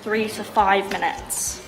3 to 5 minutes.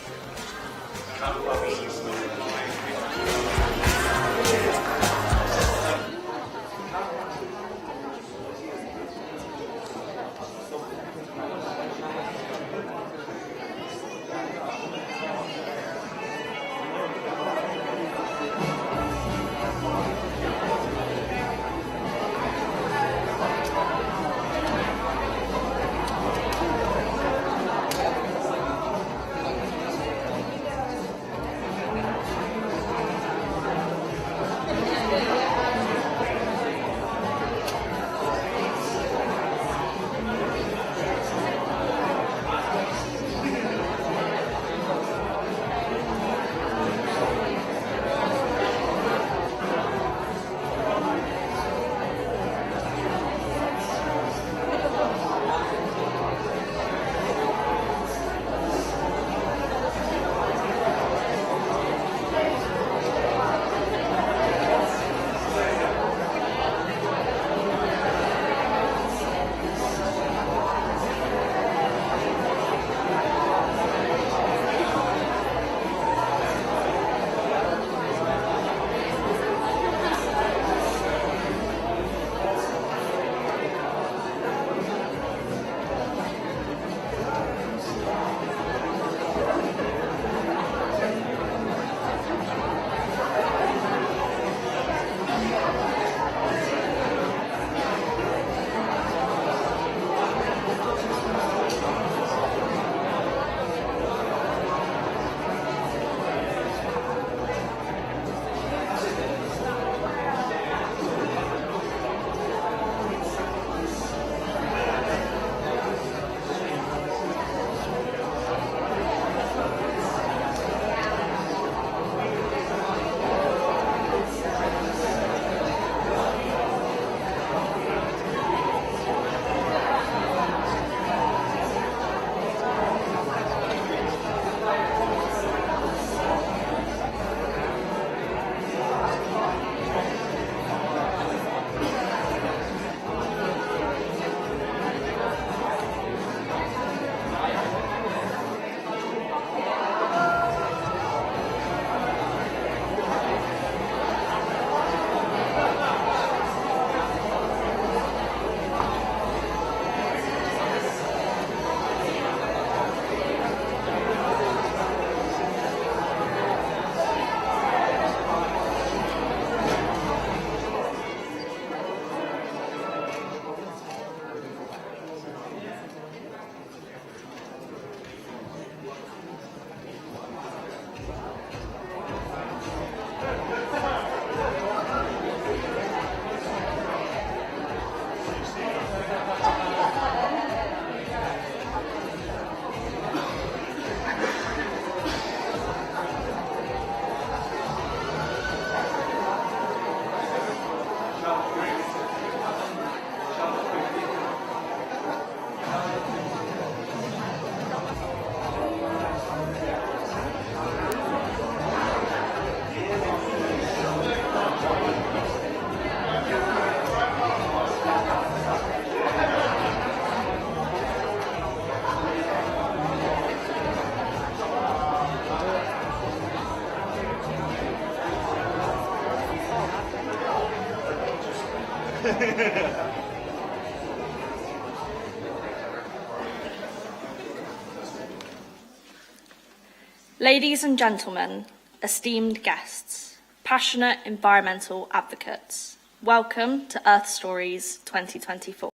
Ladies and gentlemen, esteemed guests, passionate environmental advocates, welcome to Earth Stories 2024.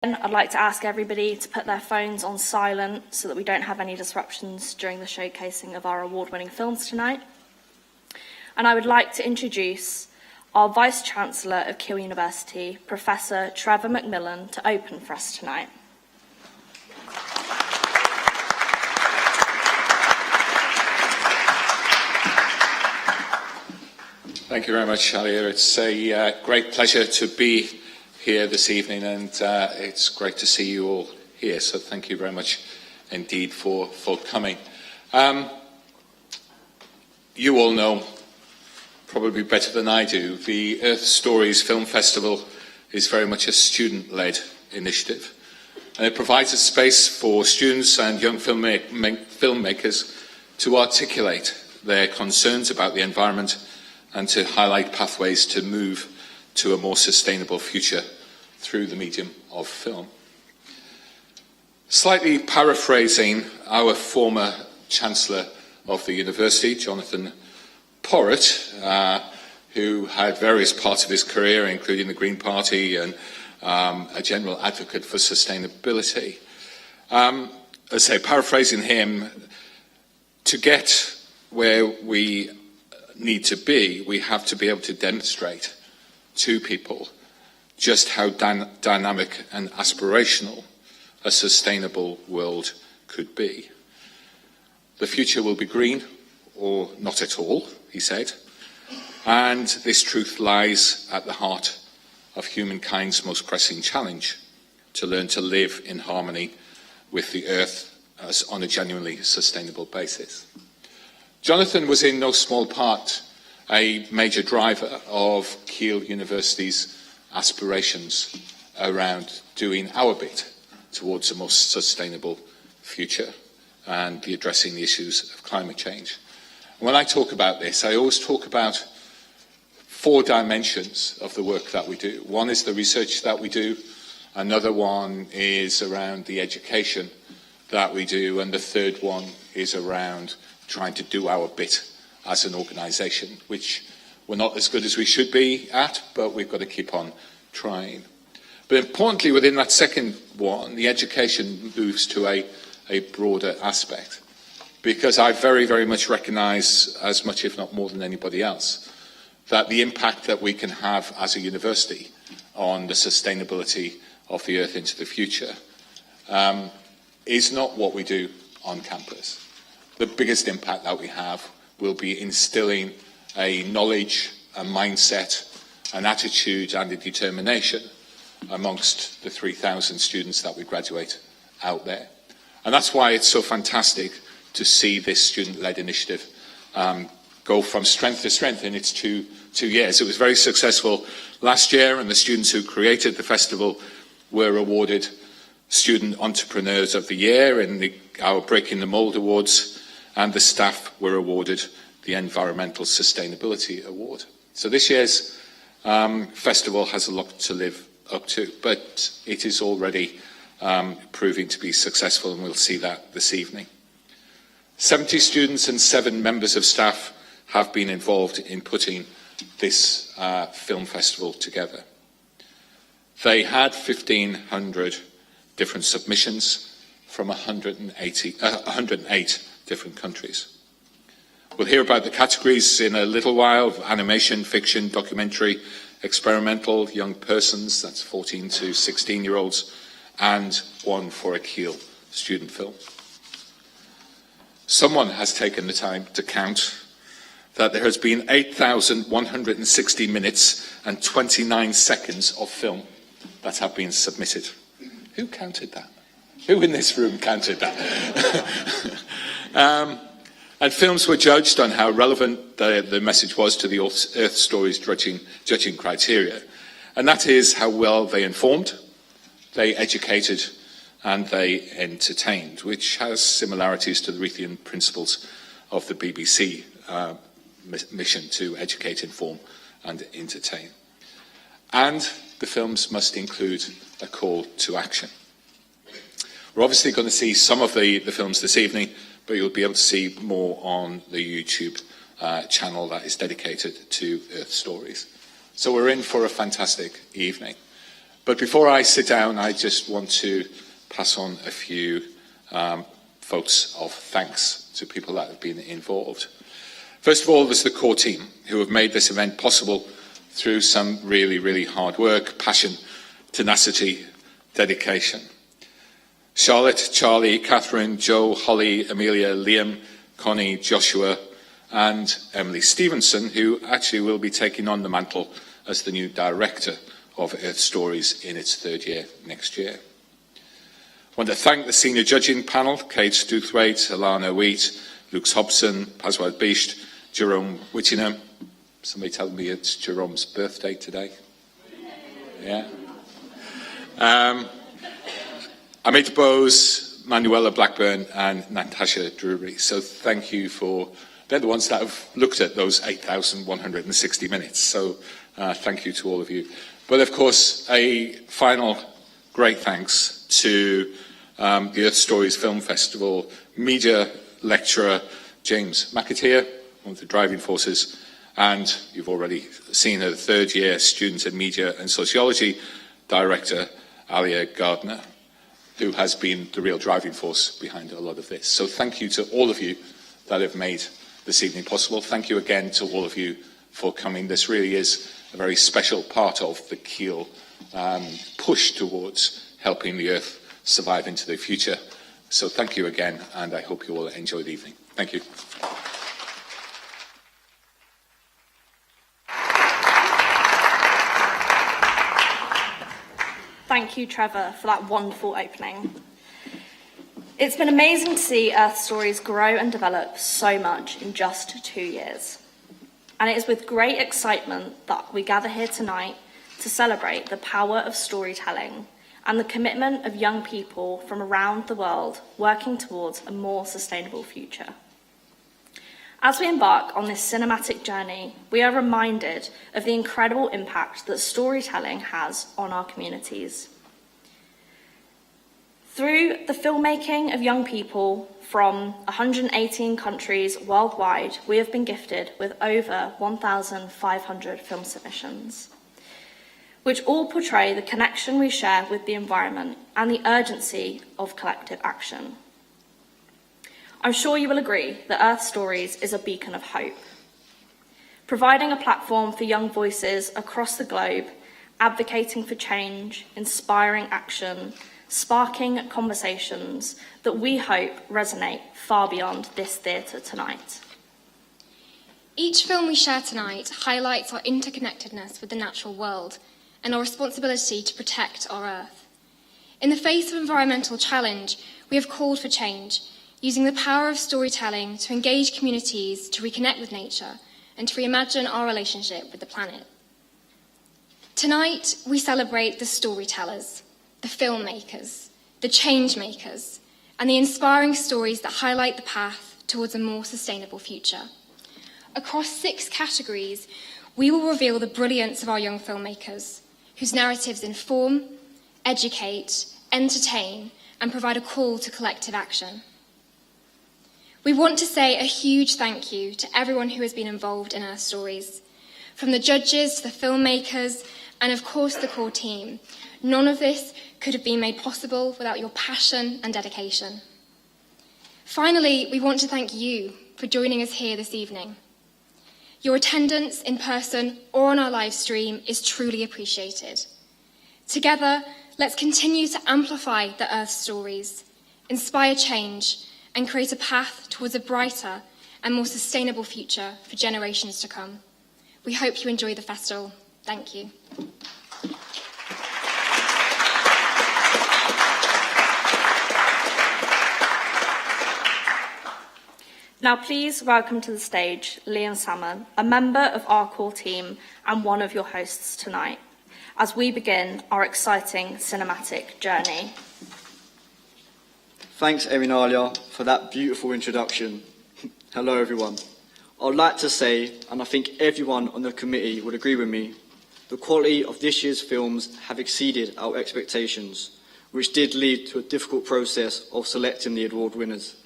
I'd like to ask everybody to put their phones on silent so that we don't have any disruptions during the showcasing of our award-winning films tonight. And I would like to introduce our Vice-Chancellor of Keele University, Professor Trevor McMillan, to open for us tonight. Thank you very much, Shalia. It's a great pleasure to be here this evening, and it's great to see you all here. So thank you very much indeed for coming. You all know, probably better than I do, the Earth Stories Film Festival is very much a student-led initiative. And it provides a space for students and young filmmakers to articulate their concerns about the environment and to highlight pathways to move to a more sustainable future through the medium of film. Slightly paraphrasing our former Chancellor of the University, Jonathan Porritt, who had various parts of his career, including the Green Party and a general advocate for sustainability. As I say, paraphrasing him, to get where we need to be, we have to be able to demonstrate to people just how dynamic and aspirational a sustainable world could be. The future will be green, or not at all, he said, and this truth lies at the heart of humankind's most pressing challenge, to learn to live in harmony with the earth as on a genuinely sustainable basis. Jonathan was in no small part a major driver of Keele University's aspirations around doing our bit towards a more sustainable future and addressing the issues of climate change. When I talk about this, I always talk about 4 dimensions of the work that we do. One is the research that we do, another one is around the education that we do, and the third one is around trying to do our bit as an organisation, which we're not as good as we should be at, but we've got to keep on trying. But importantly, within that second one, the education moves to a broader aspect, because I very, very much recognise, as much if not more than anybody else, that the impact that we can have as a university on the sustainability of the earth into the future is not what we do on campus. The biggest impact that we have will be instilling a knowledge, a mindset, an attitude and a determination amongst the 3,000 students that we graduate out there. And that's why it's so fantastic to see this student-led initiative go from strength to strength in its two years. It was very successful last year, and the students who created the festival were awarded Student Entrepreneurs of the Year in our Breaking the Mould Awards, and the staff were awarded the Environmental Sustainability Award. So this year's festival has a lot to live up to, but it is already proving to be successful, and we'll see that this evening. 70 students and 7 members of staff have been involved in putting this film festival together. They had 1,500 different submissions from 108 different countries. We'll hear about the categories in a little while: animation, fiction, documentary, experimental, young persons, that's 14 to 16-year-olds, and one for a Keele student film. Someone has taken the time to count that there has been 8,160 minutes and 29 seconds of film that have been submitted. Who counted that? Who in this room counted that? And films were judged on how relevant the message was to the Earth Stories judging criteria. And that is how well they informed, they educated, and they entertained, which has similarities to the Ruthian principles of the BBC mission to educate, inform, and entertain. And the films must include a call to action. We're obviously going to see some of the films this evening, but you'll be able to see more on the YouTube channel that is dedicated to Earth Stories. So we're in for a fantastic evening. But before I sit down, I just want to pass on a few votes of thanks to people that have been involved. First of all, there's the core team who have made this event possible through some really, really hard work, passion, tenacity, dedication. Charlotte, Charlie, Catherine, Joe, Holly, Amelia, Liam, Connie, Joshua, and Emily Stevenson, who actually will be taking on the mantle as the new director of Earth Stories in its 3rd year next year. I want to thank the senior judging panel: Kate Stouthwaite, Alana Wheat, Luke Hobson, Paswad Bisht, Jerome Whittingham. Somebody tell me it's Jerome's birthday today. Yeah. Amit Bose, Manuela Blackburn, and Natasha Drury. So thank you for, they're the ones that have looked at those 8,160 minutes. So thank you to all of you. But of course, a final great thanks to the Earth Stories Film Festival media lecturer James McAteer, one of the driving forces, and you've already seen her third-year student in media and sociology director, Alia Gardner, who has been the real driving force behind a lot of this. So thank you to all of you that have made this evening possible. Thank you again to all of you for coming. This really is a very special part of the Keele push towards helping the Earth survive into the future. So thank you again, and I hope you all enjoy the evening. Thank you. Thank you, Trevor, for that wonderful opening. It's been amazing to see Earth Stories grow and develop so much in just 2 years. And it is with great excitement that we gather here tonight to celebrate the power of storytelling and the commitment of young people from around the world working towards a more sustainable future. As we embark on this cinematic journey, we are reminded of the incredible impact that storytelling has on our communities. Through the filmmaking of young people from 118 countries worldwide, we have been gifted with over 1,500 film submissions, which all portray the connection we share with the environment and the urgency of collective action. I'm sure you will agree that Earth Stories is a beacon of hope, providing a platform for young voices across the globe, advocating for change, inspiring action, sparking conversations that we hope resonate far beyond this theatre tonight. Each film we share tonight highlights our interconnectedness with the natural world and our responsibility to protect our Earth. In the face of environmental challenge, we have called for change, using the power of storytelling to engage communities to reconnect with nature and to reimagine our relationship with the planet. Tonight, we celebrate the storytellers, the filmmakers, the change makers, and the inspiring stories that highlight the path towards a more sustainable future. Across 6 categories, we will reveal the brilliance of our young filmmakers, whose narratives inform, educate, entertain, and provide a call to collective action. We want to say a huge thank you to everyone who has been involved in Earth Stories, from the judges to the filmmakers, and of course the core team. None of this could have been made possible without your passion and dedication. Finally, we want to thank you for joining us here this evening. Your attendance in person or on our live stream is truly appreciated. Together, let's continue to amplify the Earth Stories, inspire change, and create a path towards a brighter and more sustainable future for generations to come. We hope you enjoy the festival. Thank you. Now please welcome to the stage Liam Salmon, a member of our core team and one of your hosts tonight, as we begin our exciting cinematic journey. Thanks, Eminalia, for that beautiful introduction. Hello, everyone. I'd like to say, and I think everyone on the committee would agree with me, the quality of this year's films have exceeded our expectations, which did lead to a difficult process of selecting the award winners.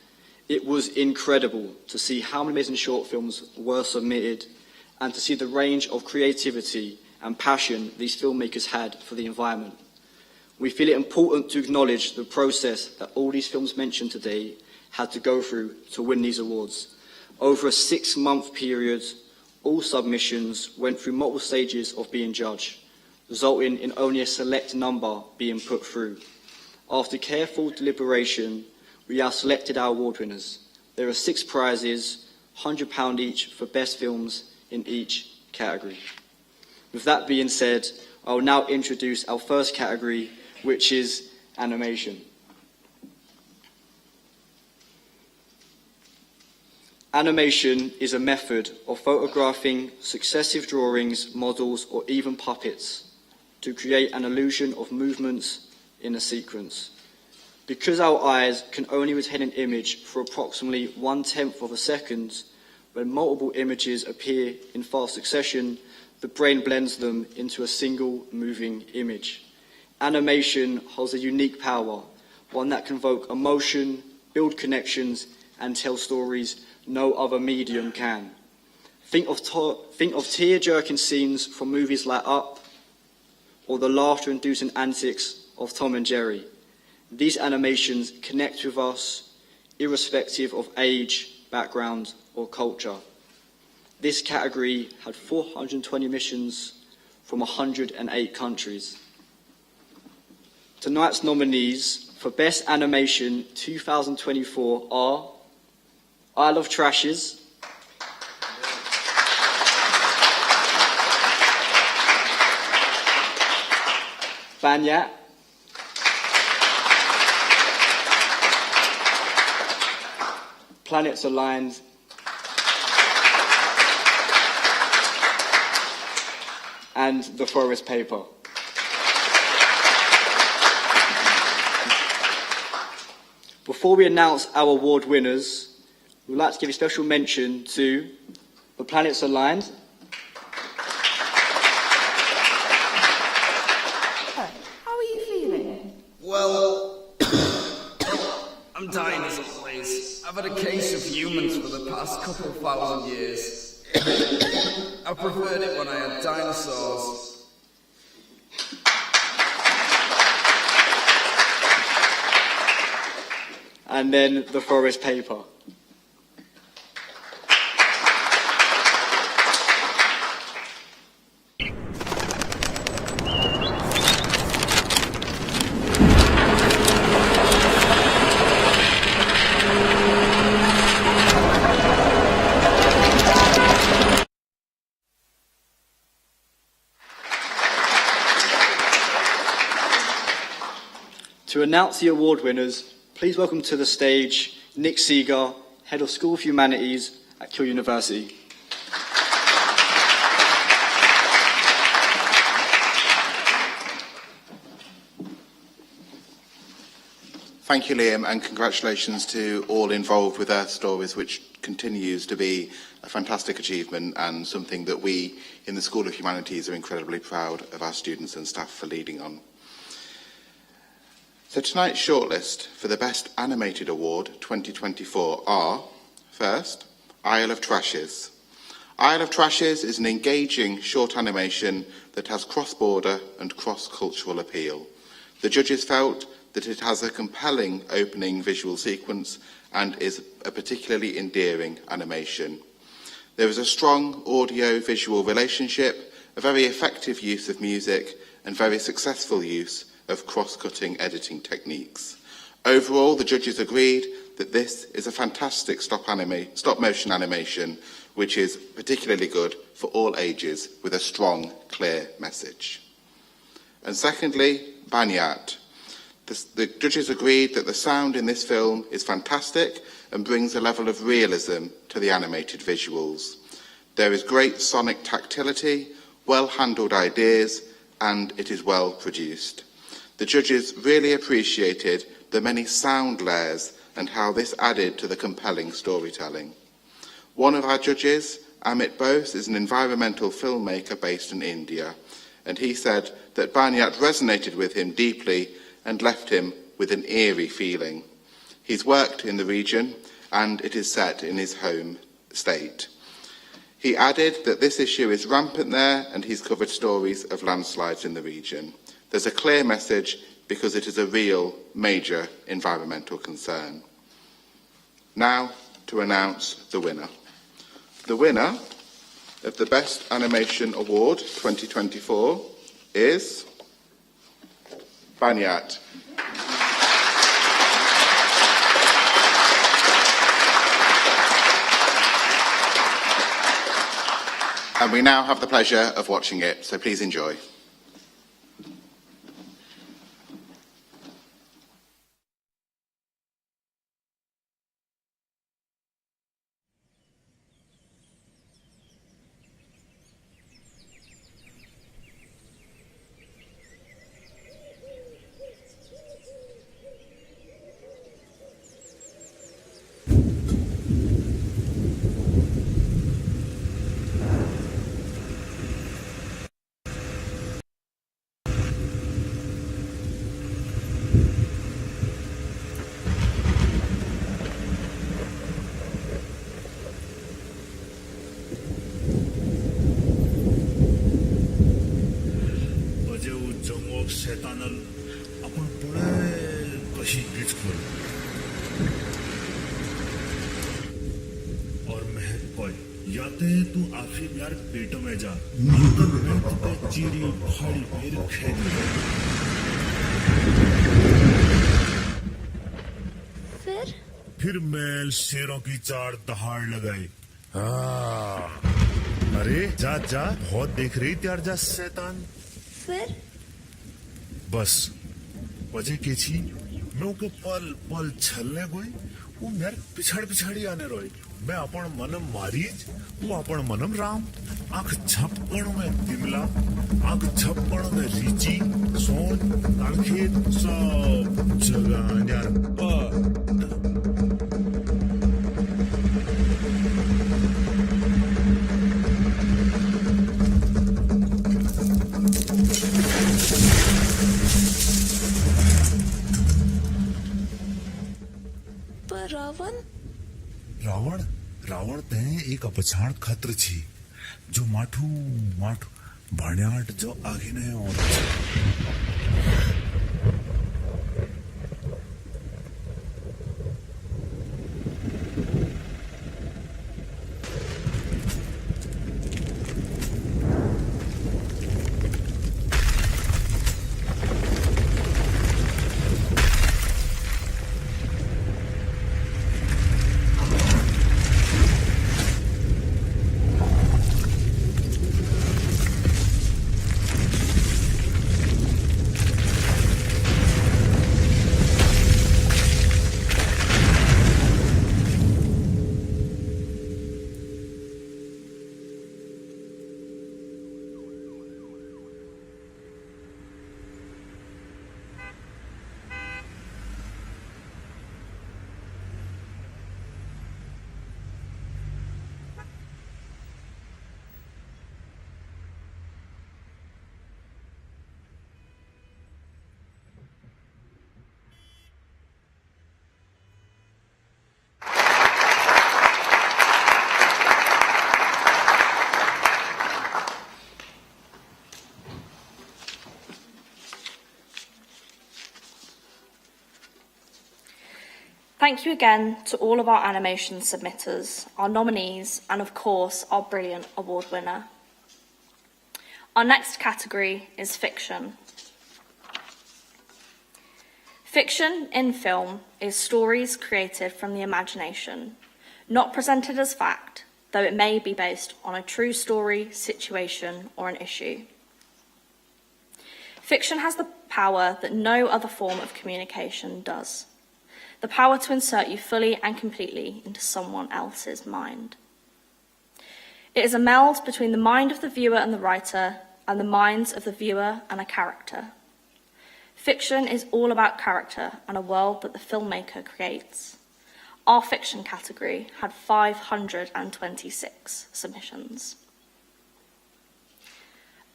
It was incredible to see how many amazing short films were submitted and to see the range of creativity and passion these filmmakers had for the environment. We feel it important to acknowledge the process that all these films mentioned today had to go through to win these awards. Over a 6-month period, all submissions went through multiple stages of being judged, resulting in only a select number being put through. After careful deliberation, we have selected our award winners. There are 6 prizes, £100 each for best films in each category. With that being said, I will now introduce our first category, which is animation. Animation is a method of photographing successive drawings, models, or even puppets to create an illusion of movements in a sequence. Because our eyes can only retain an image for approximately 1/10 of a second, when multiple images appear in fast succession, the brain blends them into a single moving image. Animation holds a unique power, one that can evoke emotion, build connections, and tell stories no other medium can. Think of tear-jerking scenes from movies like Up, or the laughter-inducing antics of Tom and Jerry. These animations connect with us, irrespective of age, background, or culture. This category had 420 missions from 108 countries. Tonight's nominees for Best Animation 2024 are Isle of Trashes, Banyat, Planets Aligned, and The Forest Paper. Before we announce our award winners, we'd like to give a special mention to The Planets Aligned, How are you feeling? Well, I'm dying as always. I've had a case of humans for the past couple of thousand years. I preferred it when I had dinosaurs. and then The Forest Paper. To announce the award winners, please welcome to the stage Nick Seeger, Head of School of Humanities at Keele University. Thank you, Liam, and congratulations to all involved with Earth Stories, which continues to be a fantastic achievement and something that we in the School of Humanities are incredibly proud of our students and staff for leading on. So tonight's shortlist for the Best Animated Award 2024 are, first, Isle of Trashes. Isle of Trashes is an engaging short animation that has cross-border and cross-cultural appeal. The judges felt that it has a compelling opening visual sequence and is a particularly endearing animation. There is a strong audio-visual relationship, a very effective use of music, and very successful use of cross-cutting editing techniques. Overall, the judges agreed that this is a fantastic stop-motion animation, which is particularly good for all ages with a strong, clear message. And secondly, Banyat. The judges agreed that the sound in this film is fantastic and brings a level of realism to the animated visuals. There is great sonic tactility, well-handled ideas, and it is well produced. The judges really appreciated the many sound layers and how this added to the compelling storytelling. One of our judges, Amit Bose, is an environmental filmmaker based in India, and he said that Banyat resonated with him deeply and left him with an eerie feeling. He's worked in the region, and it is set in his home state. He added that this issue is rampant there, and he's covered stories of landslides in the region. There's a clear message because it is a real major environmental concern. Now to announce the winner. The winner of the Best Animation Award 2024 is Banyat. And we now have the pleasure of watching it, so please enjoy. शेतानल आपण पळय कशी गिच करू और महक पय याते तू आखिर यार पेट में जा तो मैं तुझे चीरी फाड़ी मेरे खेद फिर मैल शेरों की चार दहाड़ लगाई हाँ अरे जा जा बहुत देख रही त्यार जा शैतान फिर बस वजह के छी मैं उके पल पल छलने गई वो मेरे पिछाड़ी आने रोई मैं अपन मनम मारीज वो अपन मनम राम आंख झपकण में तिमला आंख झपकण में रीची सोन तालखेत सब जगह यार रावण रावण ते एक अपछाण खत्र छी जो माठू भाण्याट जो आगे नहीं और Thank you again to all of our animation submitters, our nominees, and of course, our brilliant award winner. Our next category is fiction. Fiction in film is stories created from the imagination, not presented as fact, though it may be based on a true story, situation, or an issue. Fiction has the power that no other form of communication does. The power to insert you fully and completely into someone else's mind. It is a meld between the mind of the viewer and the writer, and the minds of the viewer and a character. Fiction is all about character and a world that the filmmaker creates. Our fiction category had 526 submissions.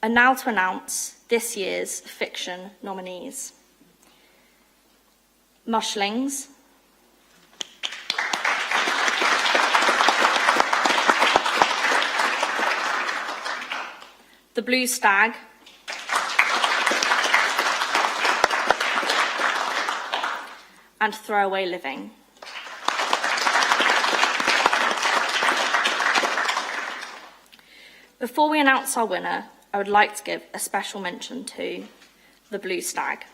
And now to announce this year's fiction nominees. Mushlings, The Blue Stag, and Throwaway Living. Before we announce our winner, I would like to give a special mention to The Blue Stag.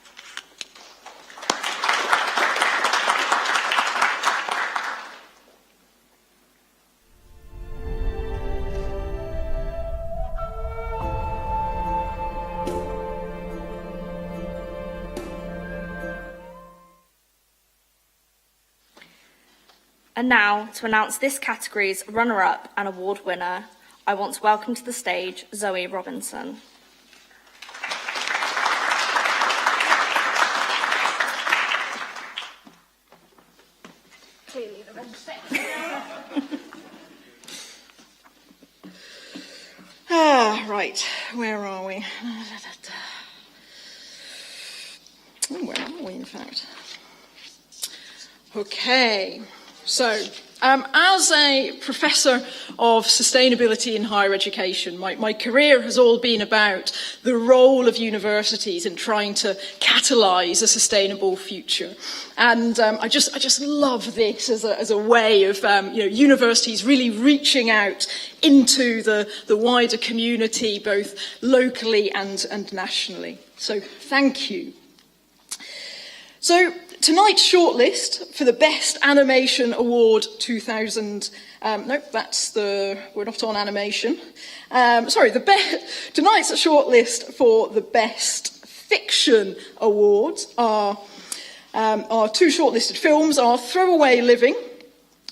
And now, to announce this category's runner-up and award winner, I want to welcome to the stage Zoe Robinson. Clearly the wrong thing. Right, where are we? Where are we, in fact? Okay. So, As a professor of sustainability in higher education, my career has all been about the role of universities in trying to catalyse a sustainable future. And I just love this as a way of universities really reaching out into the wider community, both locally and nationally. So thank you. So tonight's shortlist for the Best Animation Award 2000. We're not on animation. Tonight's shortlist for the Best Fiction Awards are two shortlisted films are Throwaway Living.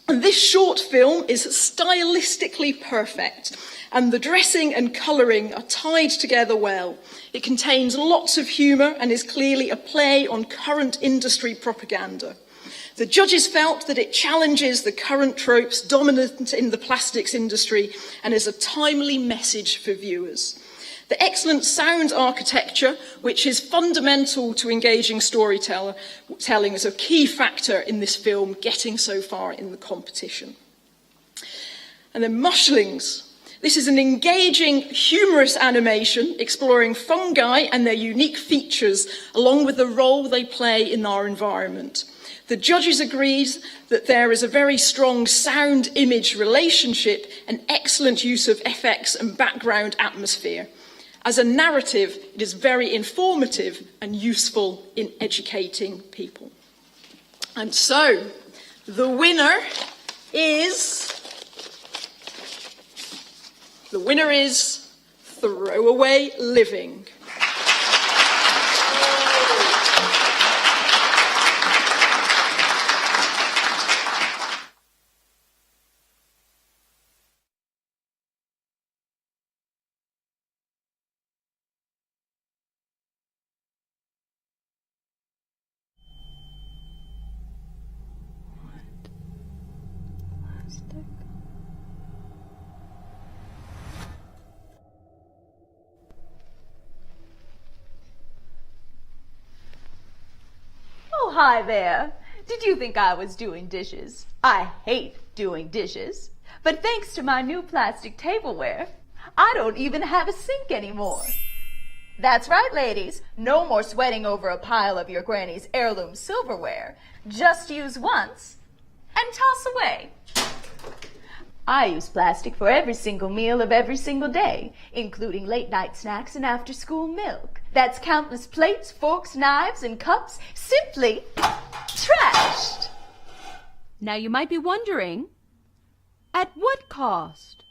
And this short film is stylistically perfect, and the dressing and colouring are tied together well. It contains lots of humour and is clearly a play on current industry propaganda. The judges felt that it challenges the current tropes dominant in the plastics industry and is a timely message for viewers. The excellent sound architecture, which is fundamental to engaging storytelling, is a key factor in this film getting so far in the competition. And then Mushlings. This is an engaging, humorous animation exploring fungi and their unique features, along with the role they play in our environment. The judges agreed that there is a very strong sound-image relationship and excellent use of FX and background atmosphere. As a narrative, it is very informative and useful in educating people. And so, the winner is Throwaway Living. Oh, hi there. Did you think I was doing dishes? I hate doing dishes. But thanks to my new plastic tableware, I don't even have a sink anymore. That's right, ladies. No more sweating over a pile of your granny's heirloom silverware. Just use once and toss away. I use plastic for every single meal of every single day, including late-night snacks and after-school milk. That's countless plates, forks, knives, and cups simply trashed. Now you might be wondering, at what cost?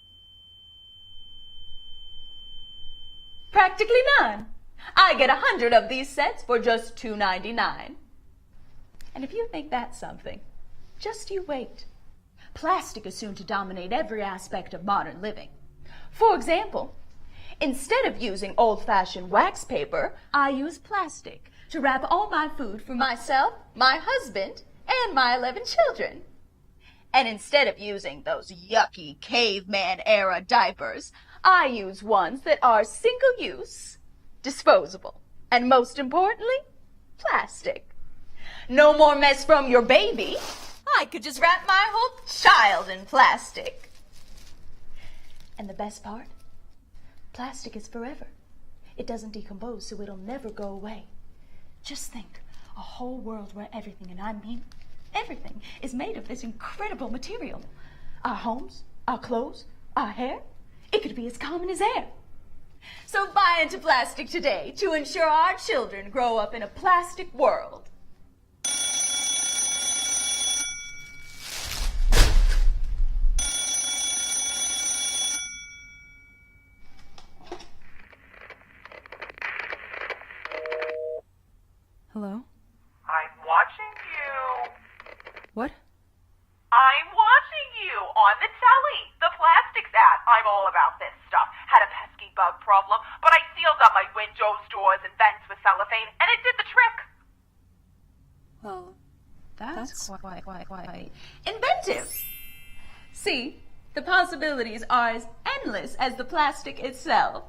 Practically none. I get 100 of these sets for just $2.99. And if you think that's something, just you wait. Plastic is soon to dominate every aspect of modern living. For example, instead of using old-fashioned wax paper, I use plastic to wrap all my food for myself, my husband, and my 11 children. And instead of using those yucky caveman-era diapers, I use ones that are single-use, disposable, and most importantly, plastic. No more mess from your baby. I could just wrap my whole child in plastic. And the best part? Plastic is forever. It doesn't decompose, so it'll never go away. Just think, a whole world where everything, and I mean everything, is made of this incredible material. Our homes, our clothes, our hair, it could be as common as air. So buy into plastic today to ensure our children grow up in a plastic world. Hello? I'm watching you. What? I'm watching you on the telly. The plastics ad. I'm all about this stuff. Had a pesky bug problem, but I sealed up my windows, doors, and vents with cellophane, and it did the trick. Well, that's quite inventive. See, the possibilities are as endless as the plastic itself.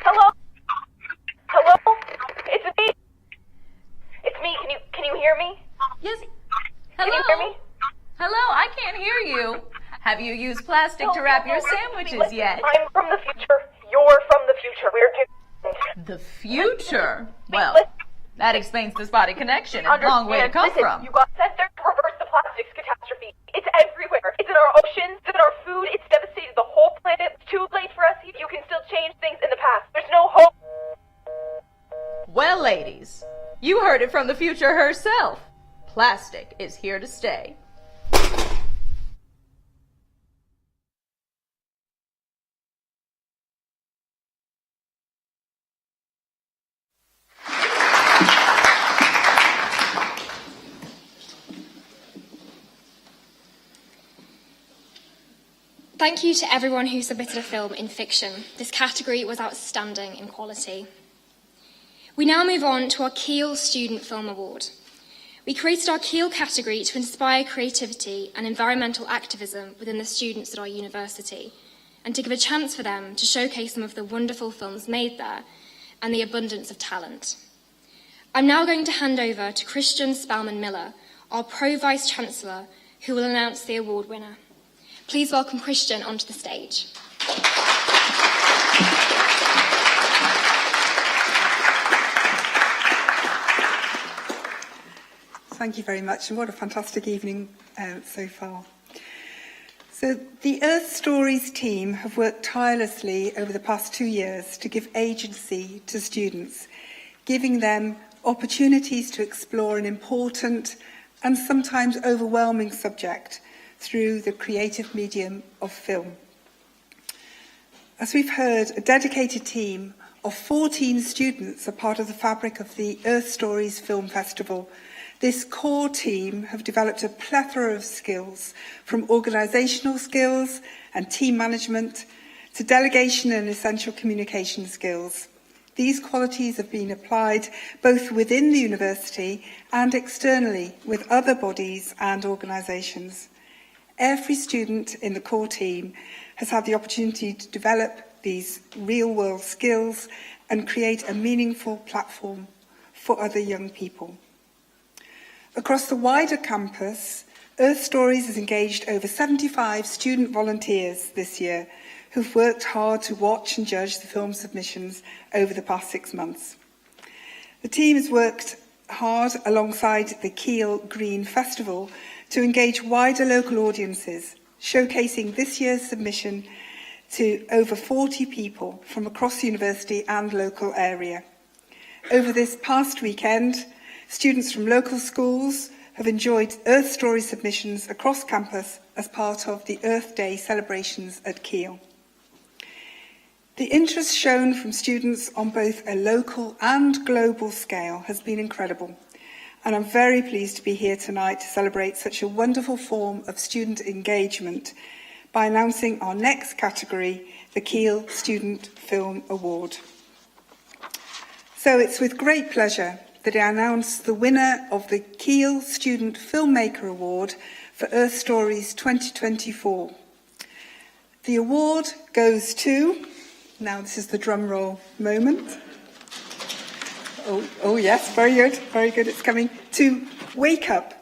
Hello? Hello? It's me. It's me. Can you hear me? Yes. Can you hear me? Hello, I can't hear you. Have you used plastic to wrap your sandwiches yet? I'm from the future. You're from the future. We're different. The future? Well, that explains the spotty connection. It's a long way to come from. You got sent there to reverse the plastics catastrophe. It's everywhere. It's in our oceans, it's in our food, it's devastated the whole planet. It's too late for us. You can still change things in the past. There's no hope. Well, ladies, you heard it from the future herself. Plastic is here to stay. Thank you to everyone who submitted a film in fiction. This category was outstanding in quality. We now move on to our Keele Student Film Award. We created our Keele category to inspire creativity and environmental activism within the students at our university, and to give a chance for them to showcase some of the wonderful films made there and the abundance of talent. I'm now going to hand over to Christian Spellman Miller, our Pro Vice Chancellor, who will announce the award winner. Please welcome Christian onto the stage. Thank you very much, and what a fantastic evening so far. So the Earth Stories team have worked tirelessly over the past 2 years to give agency to students, giving them opportunities to explore an important and sometimes overwhelming subject through the creative medium of film. As we've heard, a dedicated team of 14 students are part of the fabric of the Earth Stories Film Festival. This core team have developed a plethora of skills, from organisational skills and team management to delegation and essential communication skills. These qualities have been applied both within the university and externally with other bodies and organisations. Every student in the core team has had the opportunity to develop these real-world skills and create a meaningful platform for other young people. Across the wider campus, Earth Stories has engaged over 75 student volunteers this year who've worked hard to watch and judge the film submissions over the past 6 months. The team has worked hard alongside the Keele Green Festival to engage wider local audiences, showcasing this year's submission to over 40 people from across the university and local area. Over this past weekend, students from local schools have enjoyed Earth Story submissions across campus as part of the Earth Day celebrations at Keele. The interest shown from students on both a local and global scale has been incredible, and I'm very pleased to be here tonight to celebrate such a wonderful form of student engagement by announcing our next category, the Keele Student Film Award. So it's with great pleasure that I announce the winner of the Keele Student Filmmaker Award for Earth Stories 2024. The award goes to, now this is the drum roll moment. Oh yes, very good, it's coming, to Wake Up,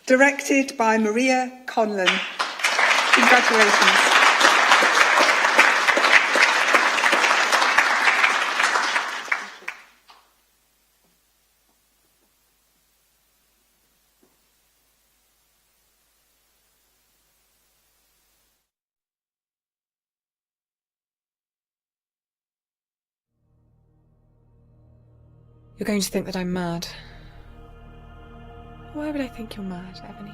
directed by Maria Conlon. Congratulations. You're going to think that I'm mad. Why would I think you're mad, Ebony?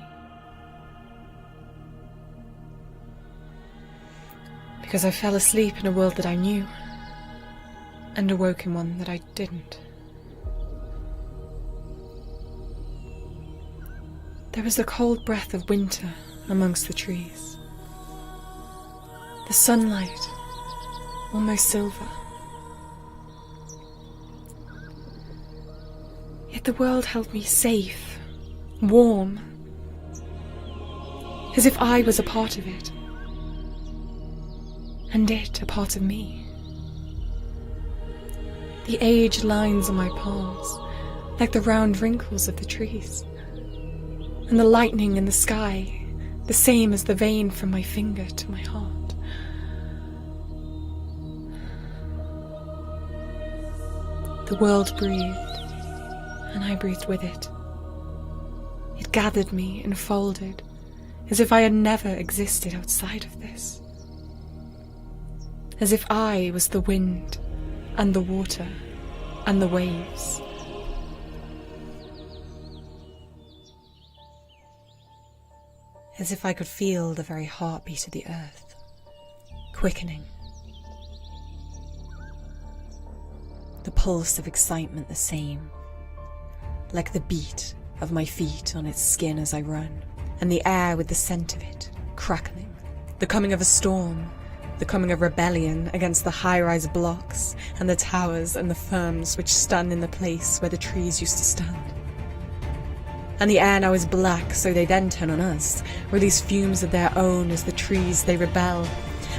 Because I fell asleep in a world that I knew, and awoke in one that I didn't. There was the cold breath of winter amongst the trees. The sunlight, almost silver. Yet the world held me safe, warm, as if I was a part of it, and it a part of me. The aged lines on my palms, like the round wrinkles of the trees, and the lightning in the sky the same as the vein from my finger to my heart. The world breathed, and I breathed with it. It gathered me, enfolded, as if I had never existed outside of this. As if I was the wind, and the water, and the waves. As if I could feel the very heartbeat of the earth, quickening. The pulse of excitement the same, like the beat of my feet on its skin as I run, and the air with the scent of it, crackling. The coming of a storm, the coming of rebellion against the high-rise blocks and the towers and the firms which stand in the place where the trees used to stand. And the air now is black, so they then turn on us, release fumes of their own as the trees they rebel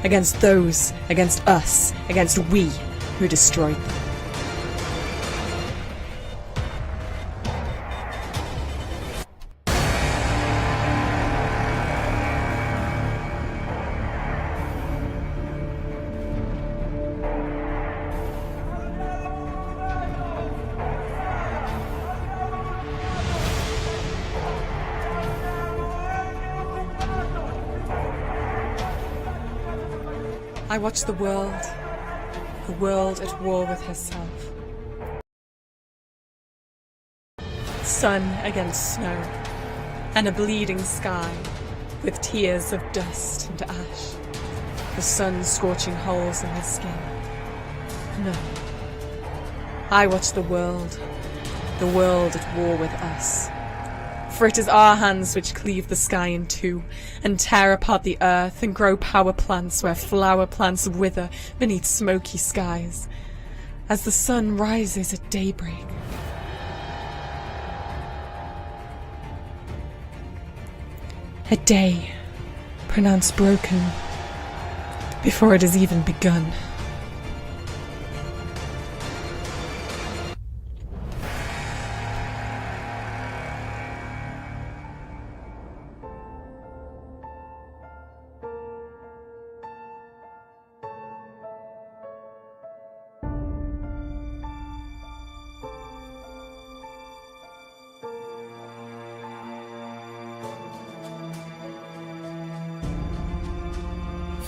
against those, against us, against we who destroyed them. I watch the world at war with herself. Sun against snow, and a bleeding sky with tears of dust and ash, the sun scorching holes in her skin. No, I watch the world at war with us. For it is our hands which cleave the sky in two, and tear apart the earth, and grow power plants where flower plants wither beneath smoky skies, as the sun rises at daybreak. A day pronounced broken before it has even begun.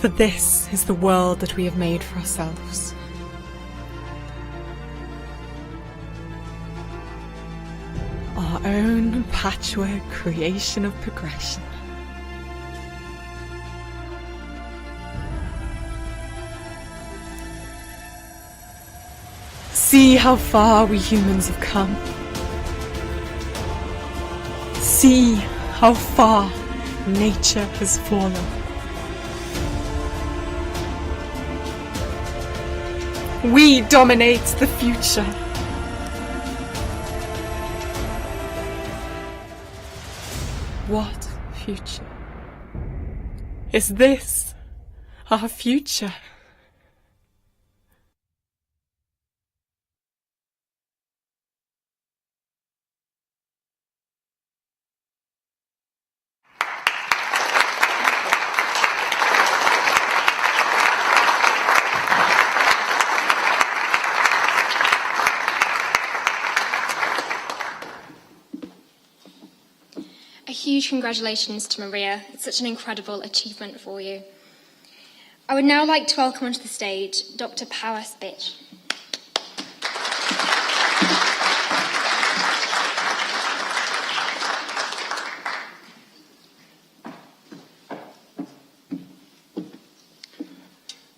For this is the world that we have made for ourselves. Our own patchwork creation of progression. See how far we humans have come. See how far nature has fallen. We dominate the future. What future? Is this our future? A huge congratulations to Maria. It's such an incredible achievement for you. I would now like to welcome onto the stage Dr. Pawas Bitch.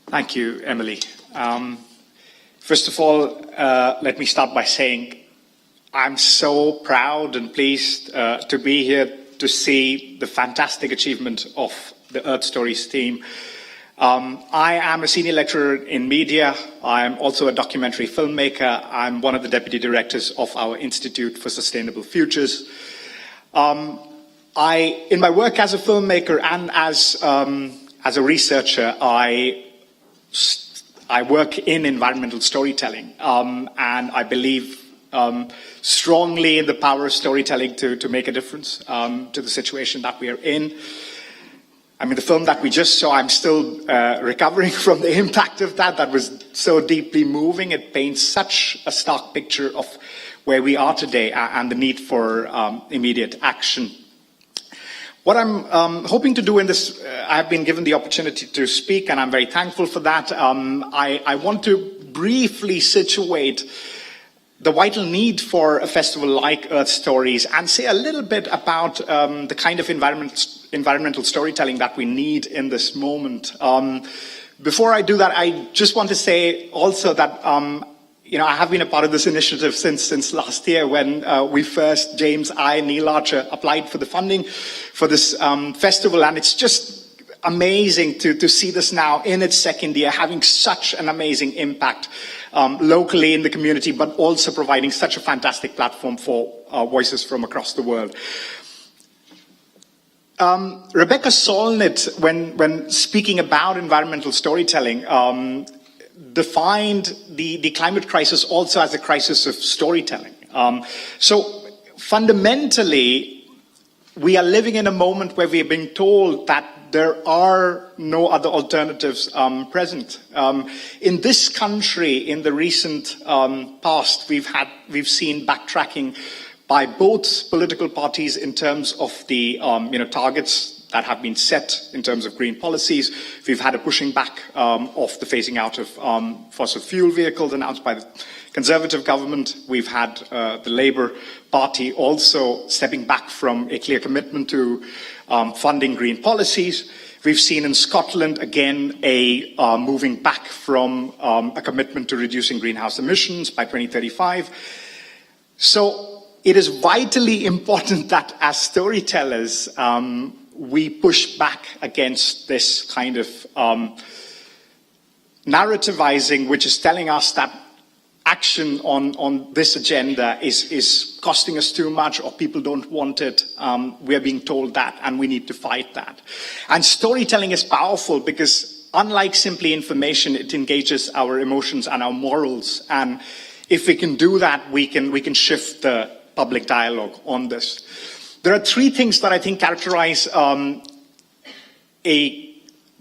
Thank you, Emily. First of all, let me start by saying I'm so proud and pleased to be here to see the fantastic achievement of the Earth Stories team. I am a senior lecturer in media. I'm also a documentary filmmaker. I'm one of the deputy directors of our Institute for Sustainable Futures. In my work as a filmmaker and as a researcher, I work in environmental storytelling, and I believe strongly in the power of storytelling to make a difference to the situation that we are in. I mean, the film that we just saw, I'm still recovering from the impact of that. That was so deeply moving. It paints such a stark picture of where we are today and the need for immediate action. What I'm hoping to do in this, I have been given the opportunity to speak, and I'm very thankful for that. I want to briefly situate the vital need for a festival like Earth Stories and say a little bit about the kind of environmental storytelling that we need in this moment. Before I do that, I just want to say also that I have been a part of this initiative since last year when we first, James, I, Neil Archer, applied for the funding for this festival, and it's just amazing to see this now in its second year having such an amazing impact locally in the community, but also providing such a fantastic platform for voices from across the world. Rebecca Solnit, when speaking about environmental storytelling, defined the climate crisis also as a crisis of storytelling. So fundamentally, we are living in a moment where we are being told that there are no other alternatives present. In this country, in the recent past, we've seen backtracking by both political parties in terms of the targets that have been set in terms of green policies. We've had a pushing back of the phasing out of fossil fuel vehicles announced by the Conservative government. We've had the Labour Party also stepping back from a clear commitment to funding green policies. We've seen in Scotland, again, a moving back from a commitment to reducing greenhouse emissions by 2035. So it is vitally important that as storytellers, we push back against this kind of narrativizing, which is telling us that action on this agenda is costing us too much, or people don't want it. We are being told that, and we need to fight that. And storytelling is powerful because, unlike simply information, it engages our emotions and our morals. And if we can do that, we can shift the public dialogue on this. There are three things that I think characterize a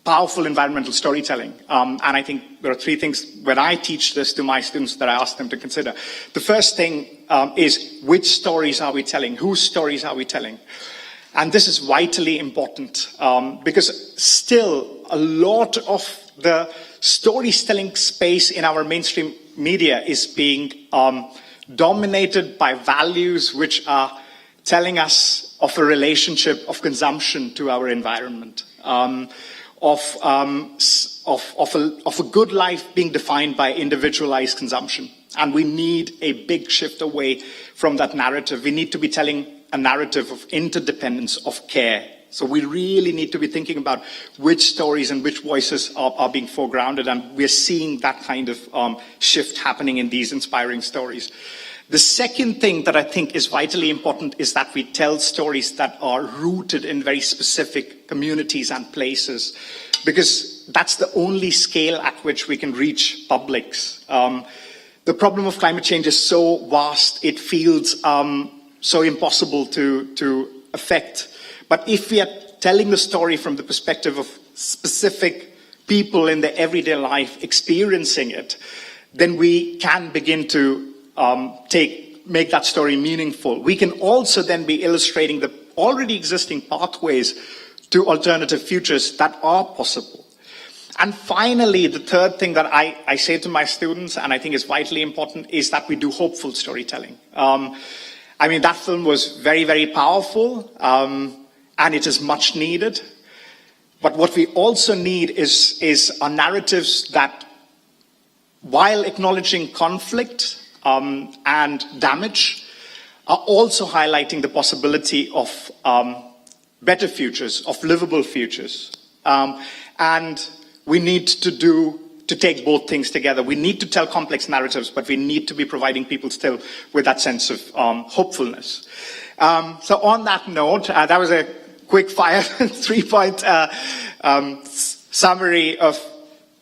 powerful environmental storytelling. And I think there are three things when I teach this to my students that I ask them to consider. The first thing is, which stories are we telling? Whose stories are we telling? And this is vitally important because still a lot of the storytelling space in our mainstream media is being dominated by values which are telling us of a relationship of consumption to our environment, of a good life being defined by individualized consumption. And we need a big shift away from that narrative. We need to be telling a narrative of interdependence, of care. So we really need to be thinking about which stories and which voices are being foregrounded, and we're seeing that kind of shift happening in these inspiring stories. The second thing that I think is vitally important is that we tell stories that are rooted in very specific communities and places, because that's the only scale at which we can reach publics. The problem of climate change is so vast, it feels so impossible to affect. But if we are telling the story from the perspective of specific people in their everyday life experiencing it, then we can begin to make that story meaningful. We can also then be illustrating the already existing pathways to alternative futures that are possible. And finally, the third thing that I say to my students, and I think is vitally important, is that we do hopeful storytelling. I mean, that film was very, very powerful, and it is much needed. But what we also need is narratives that, while acknowledging conflict and damage, are also highlighting the possibility of better futures, of livable futures. And we need to take both things together. We need to tell complex narratives, but we need to be providing people still with that sense of hopefulness. So on that note, that was a quick fire 3-point summary of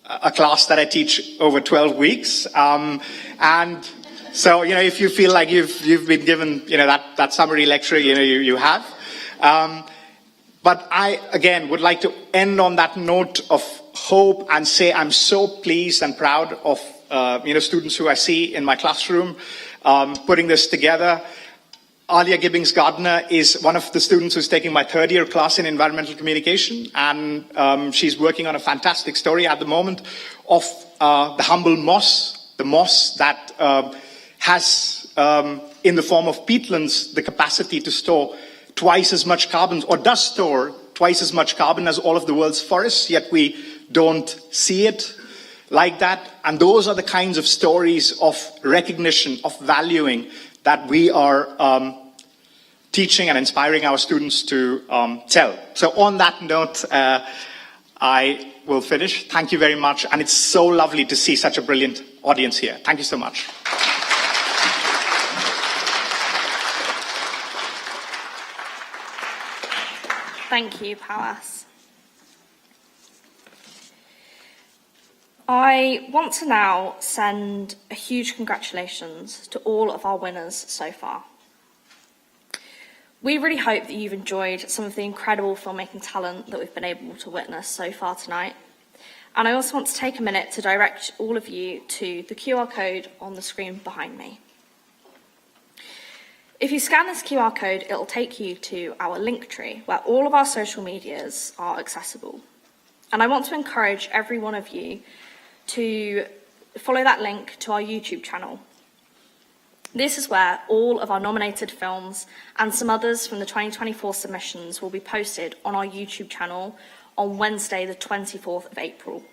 a class that I teach over 12 weeks. And so, if you feel like you've been given, that summary lecture, you have. But I, again, would like to end on that note of hope and say I'm so pleased and proud of students who I see in my classroom putting this together. Alia Gibbings-Gardner is one of the students who's taking my third year class in environmental communication, and she's working on a fantastic story at the moment of the humble moss, the moss that has, in the form of peatlands, the capacity to store twice as much carbon, or does store twice as much carbon as all of the world's forests, yet we don't see it like that. And those are the kinds of stories of recognition, of valuing, that we are teaching and inspiring our students to tell. So on that note, I will finish. Thank you very much. And it's so lovely to see such a brilliant audience here. Thank you so much. Thank you, Palas. I want to now send a huge congratulations to all of our winners so far. We really hope that you've enjoyed some of the incredible filmmaking talent that we've been able to witness so far tonight. And I also want to take a minute to direct all of you to the QR code on the screen behind me. If you scan this QR code, it'll take you to our link tree where all of our social medias are accessible. And I want to encourage every one of you to follow that link to our YouTube channel. This is where all of our nominated films and some others from the 2024 submissions will be posted on our YouTube channel on Wednesday, the 24th of April.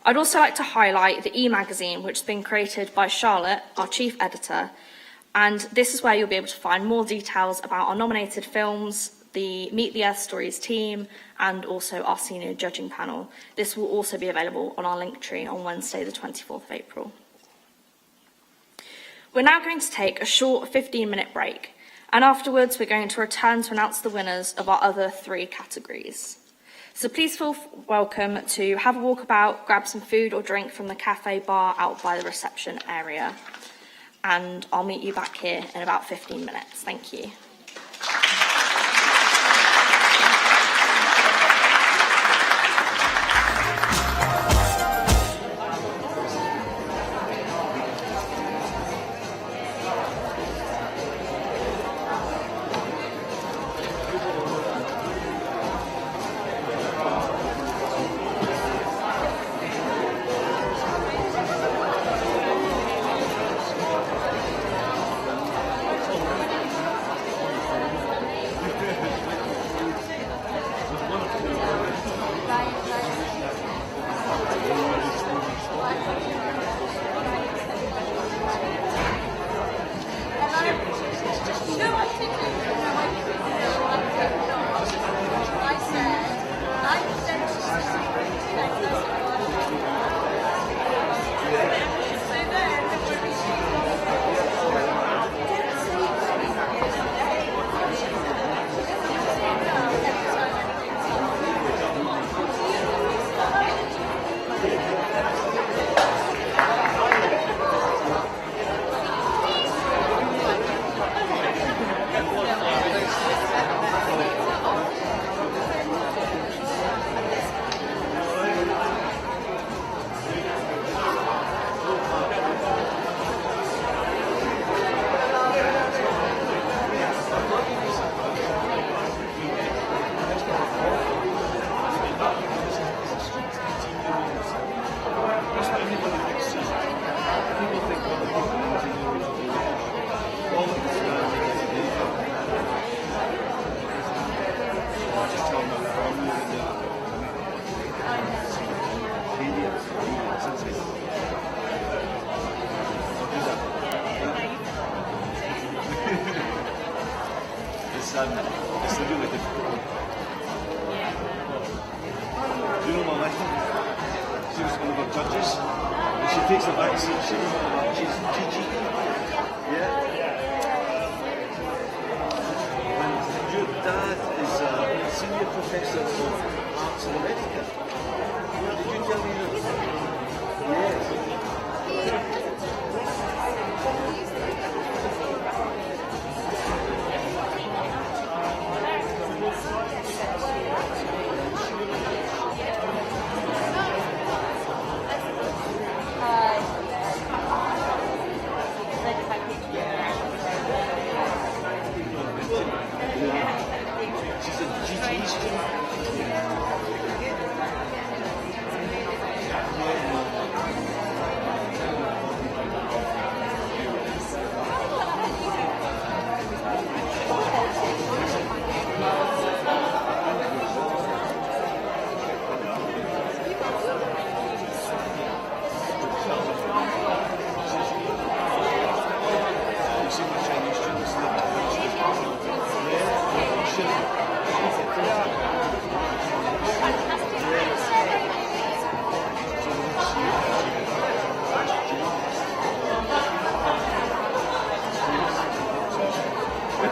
I'd also like to highlight the e-magazine, which has been created by Charlotte, our chief editor, and this is where you'll be able to find more details about our nominated films, the Meet the Earth Stories team, and also our senior judging panel. This will also be available on our link tree on Wednesday, the 24th of April. We're now going to take a short 15-minute break, and afterwards we're going to return to announce the winners of our other 3 categories. So please feel welcome to have a walkabout, grab some food or drink from the cafe bar out by the reception area. And I'll meet you back here in about 15 minutes. Thank you.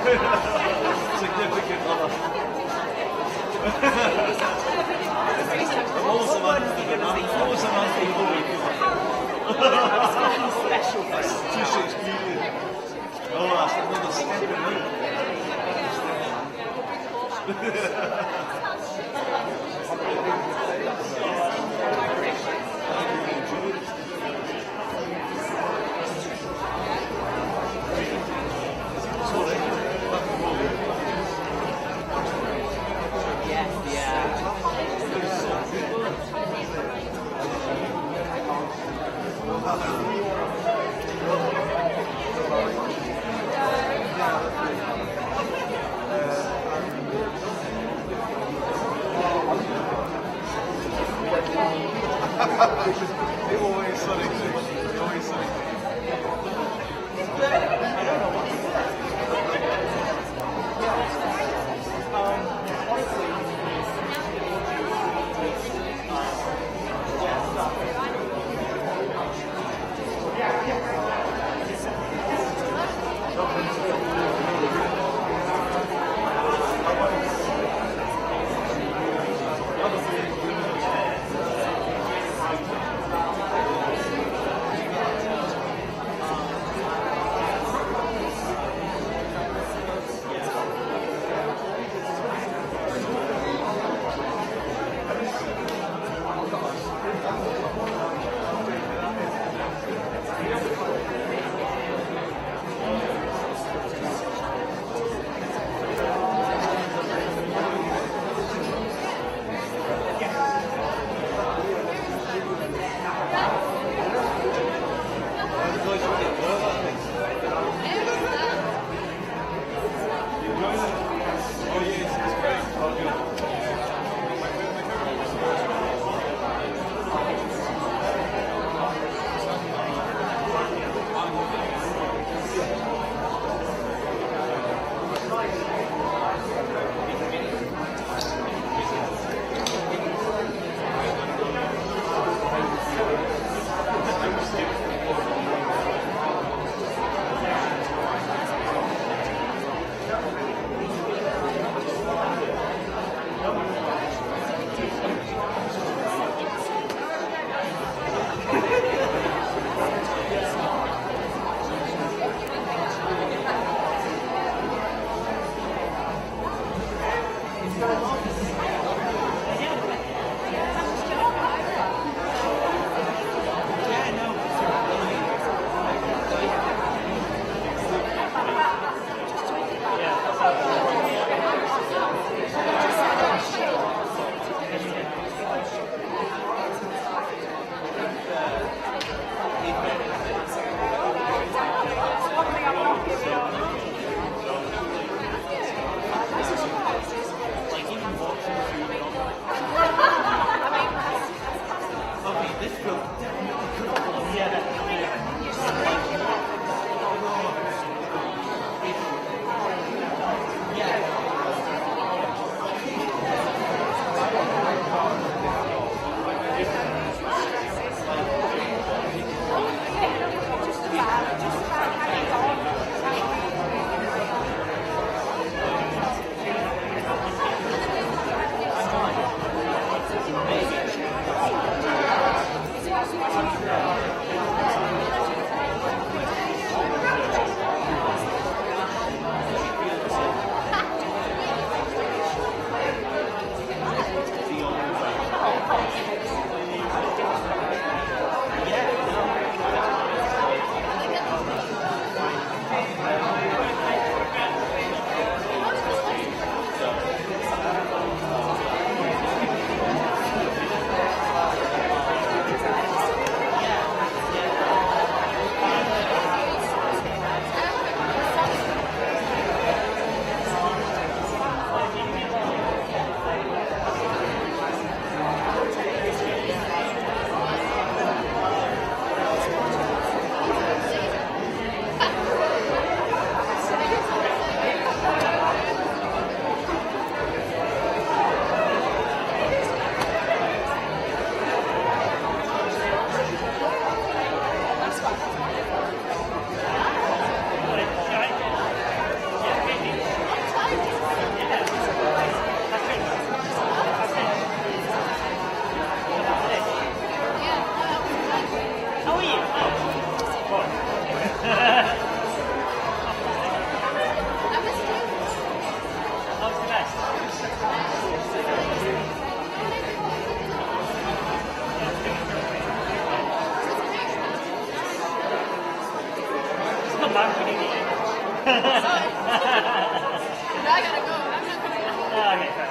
Significant other. Also, special. 216. Oh, that's another I gotta go. I'm not coming out. Okay, fair.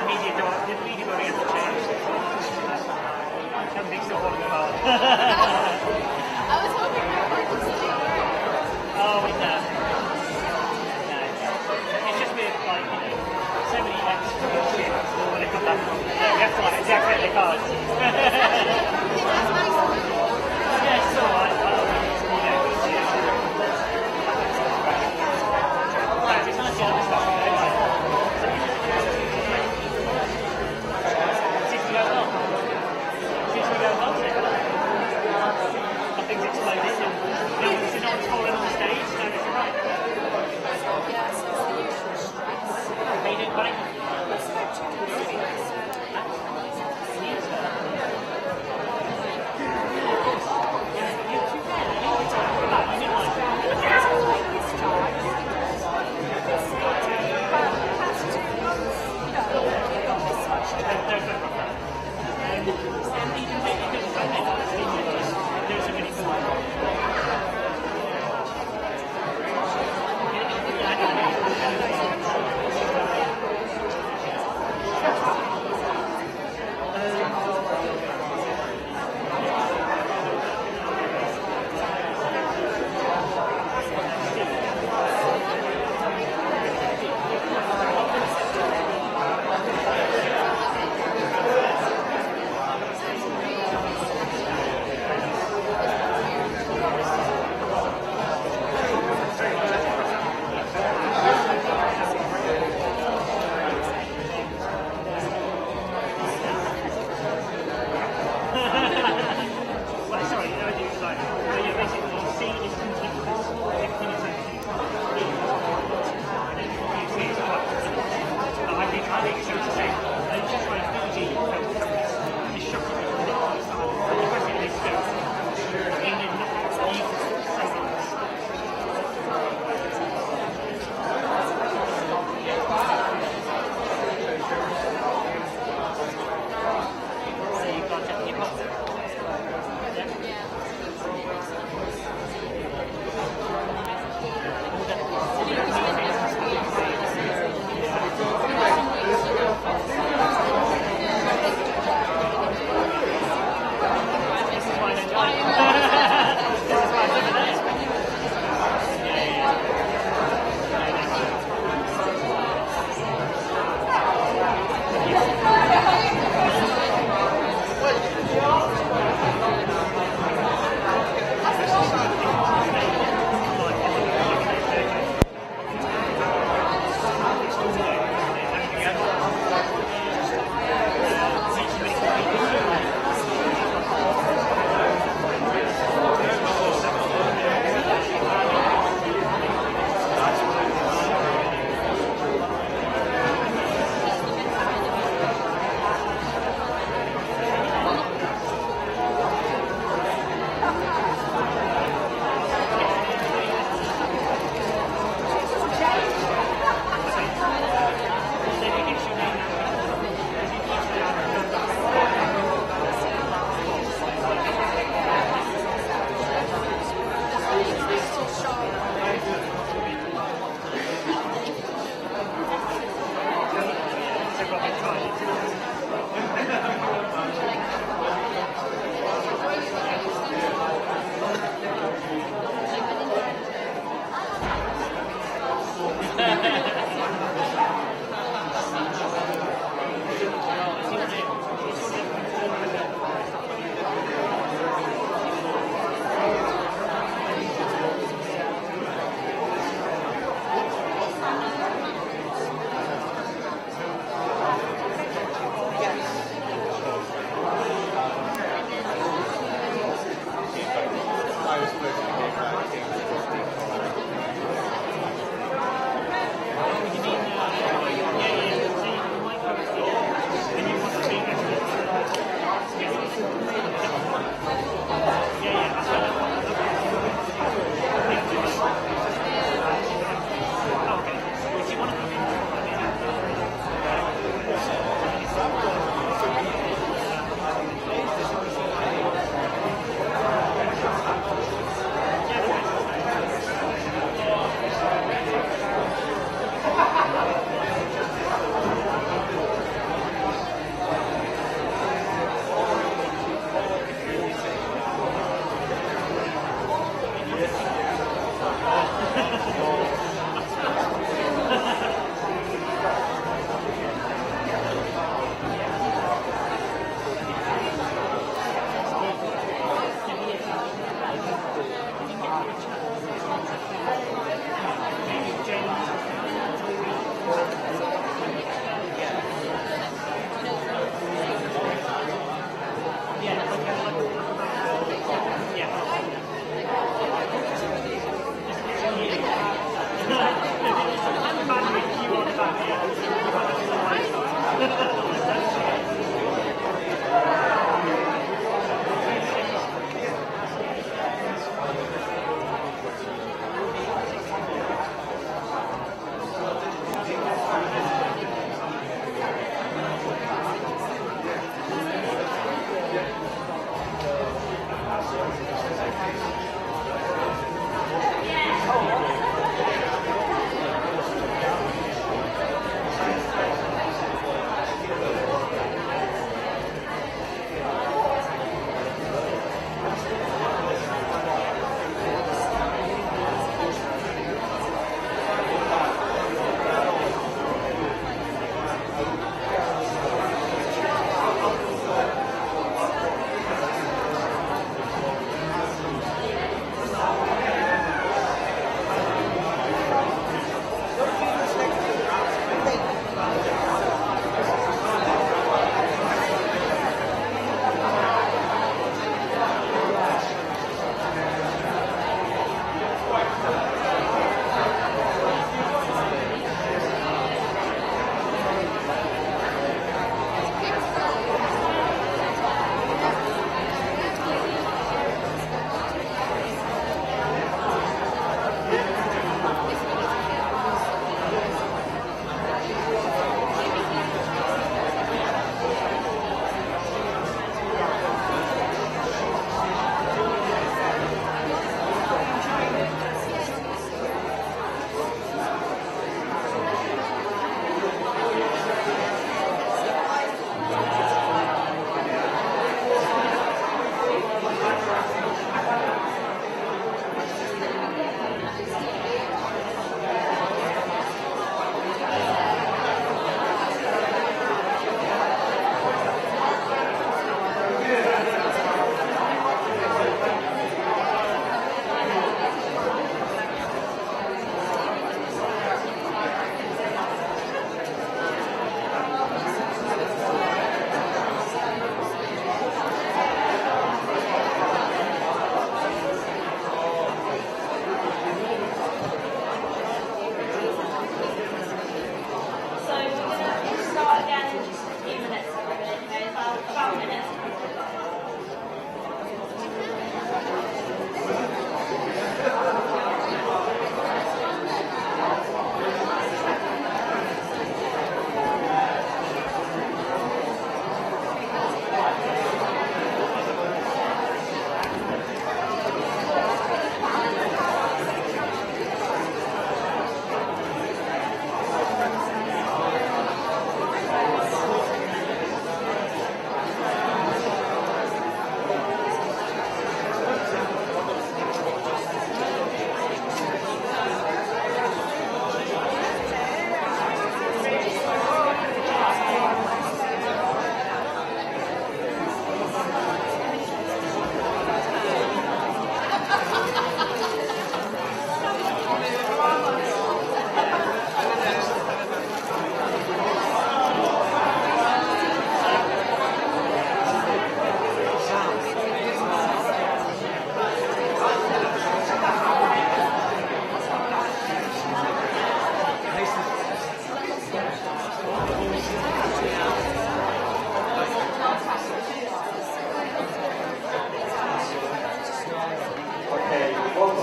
Media don't get to change. Something's still falling apart. I was hoping my work would still work. Oh, no. No. It's just been like, so many extra shit when they come back. Yeah, we have to like decorate the cars. Yeah, it's alright. It's nice to have this stuff. Seems to go well.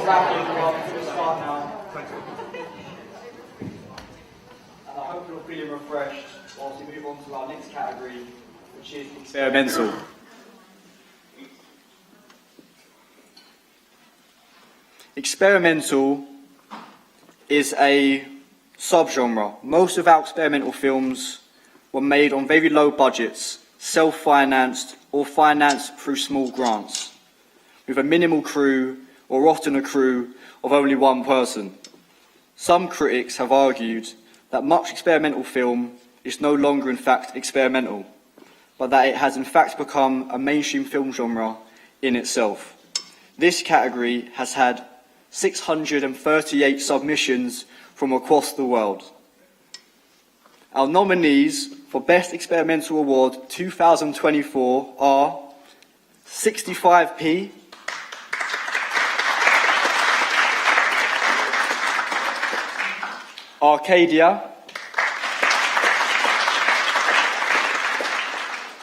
back everyone. We'll start now. And I hope you're feeling refreshed whilst we move on to our next category, which is experimental. Experimental is a subgenre. Most of our experimental films were made on very low budgets, self-financed or financed through small grants, with a minimal crew or often a crew of only one person. Some critics have argued that much experimental film is no longer in fact experimental, but that it has in fact become a mainstream film genre in itself. This category has had 638 submissions from across the world. Our nominees for Best Experimental Award 2024 are 65p, Arcadia,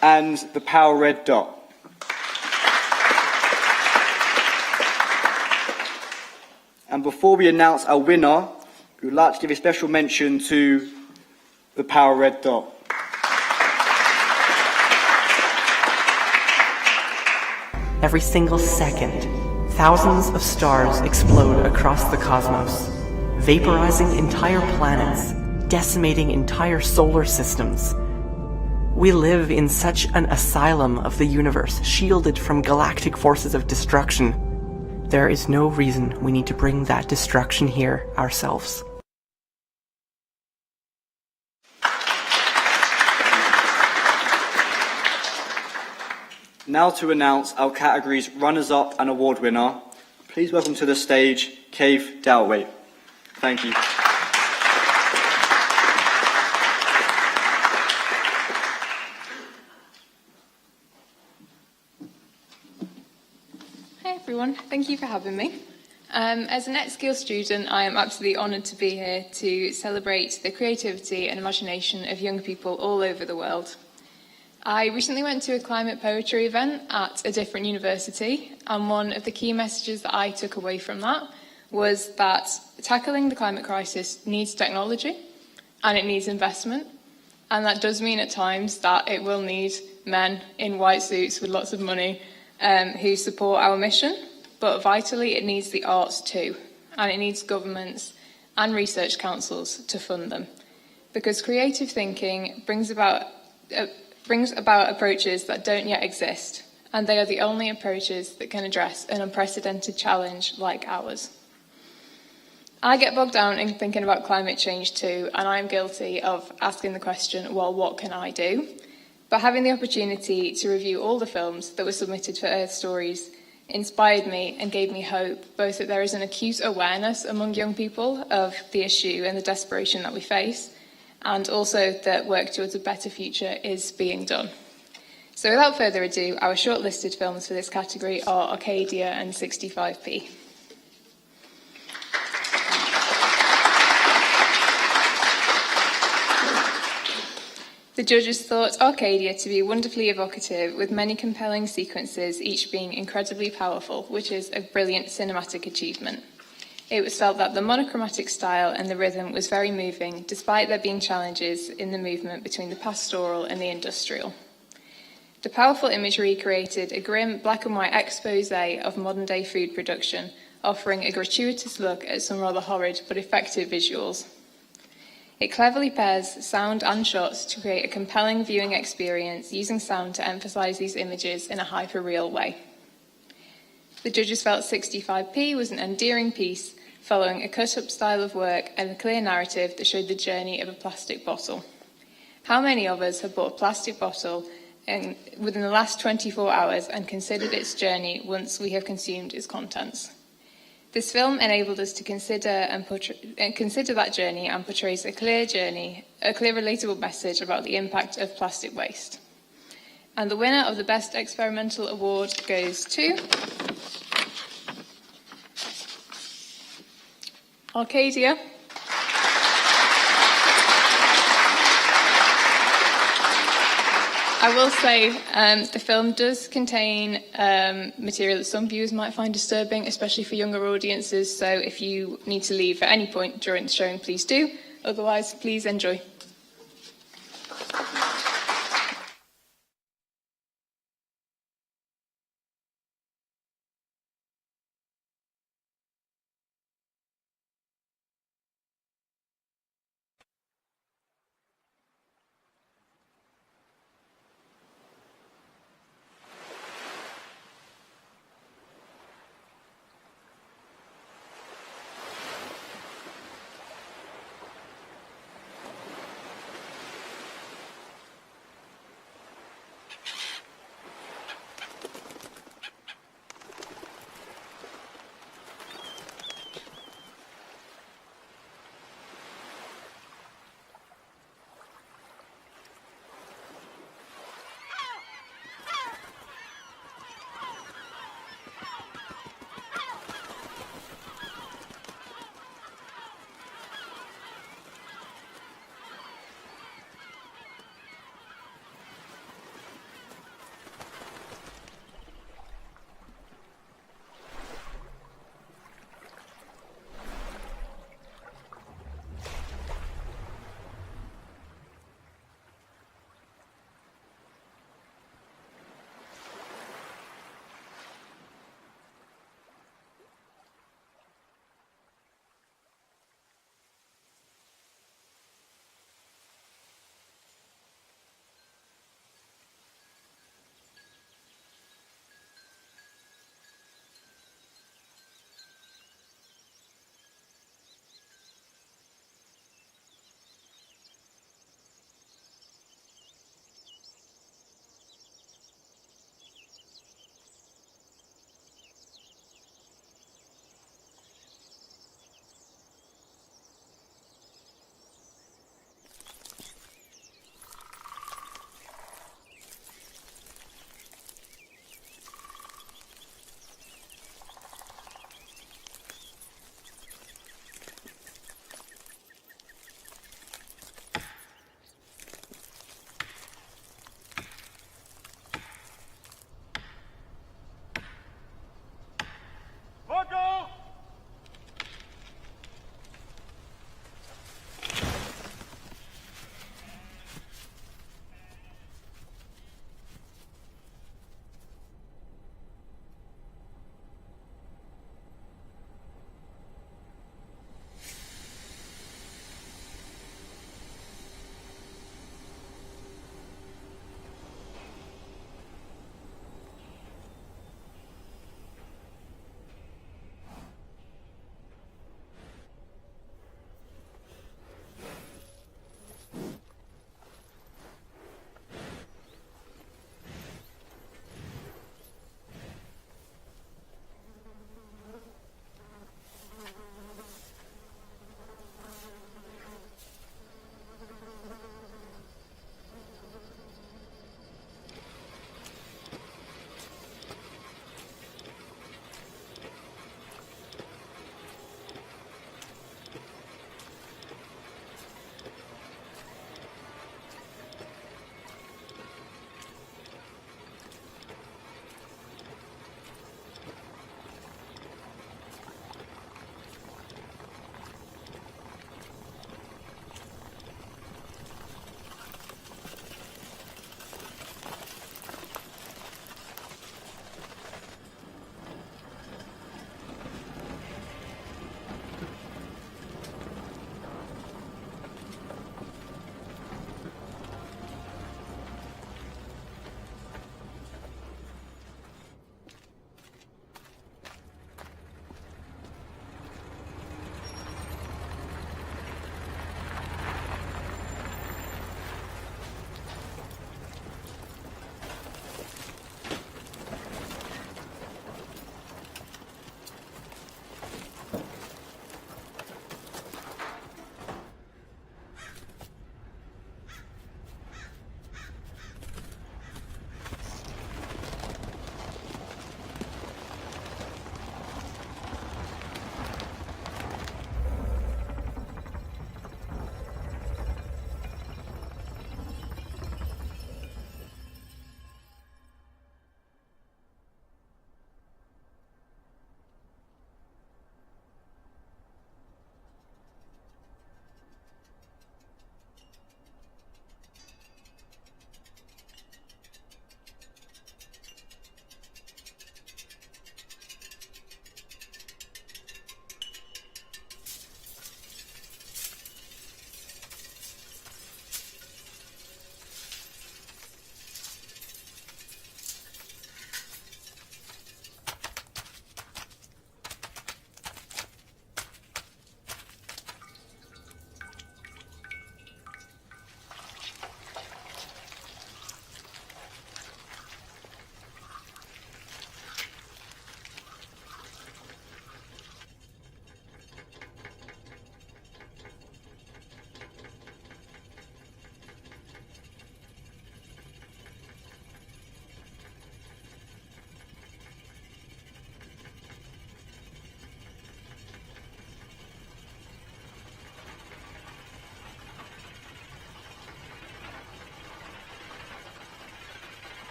and The Power Red Dot. And before we announce our winner, we would like to give a special mention to The Power Red Dot. Every single second, thousands of stars explode across the cosmos, vaporizing entire planets, decimating entire solar systems. We live in such an asylum of the universe, shielded from galactic forces of destruction. There is no reason we need to bring that destruction here ourselves. Now to announce our category's runners-up and award winner, please welcome to the stage, Cave Doubtwaite. Thank you. Hi everyone, thank you for having me. As an Xskill student, I am absolutely honoured to be here to celebrate the creativity and imagination of young people all over the world. I recently went to a climate poetry event at a different university, and one of the key messages that I took away from that was that tackling the climate crisis needs technology and it needs investment, and that does mean at times that it will need men in white suits with lots of money who support our mission, but vitally it needs the arts too, and it needs governments and research councils to fund them, because creative thinking brings about approaches that don't yet exist, and they are the only approaches that can address an unprecedented challenge like ours. I get bogged down in thinking about climate change too, and I'm guilty of asking the question, well, what can I do? But having the opportunity to review all the films that were submitted for Earth Stories inspired me and gave me hope, both that there is an acute awareness among young people of the issue and the desperation that we face, and also that work towards a better future is being done. So without further ado, our shortlisted films for this category are Arcadia and 65p. The judges thought Arcadia to be wonderfully evocative, with many compelling sequences, each being incredibly powerful, which is a brilliant cinematic achievement. It was felt that the monochromatic style and the rhythm was very moving, despite there being challenges in the movement between the pastoral and the industrial. The powerful imagery created a grim black and white expose of modern-day food production, offering a gratuitous look at some rather horrid but effective visuals. It cleverly pairs sound and shots to create a compelling viewing experience, using sound to emphasise these images in a hyper-real way. The judges felt 65p was an endearing piece, following a cut-up style of work and a clear narrative that showed the journey of a plastic bottle. How many of us have bought a plastic bottle within the last 24 hours and considered its journey once we have consumed its contents? This film enabled us to consider that journey and portrays a clear relatable message about the impact of plastic waste. And the winner of the Best Experimental Award goes to Arcadia. I will say the film does contain material that some viewers might find disturbing, especially for younger audiences. So if you need to leave at any point during the showing, please do. Otherwise, please enjoy.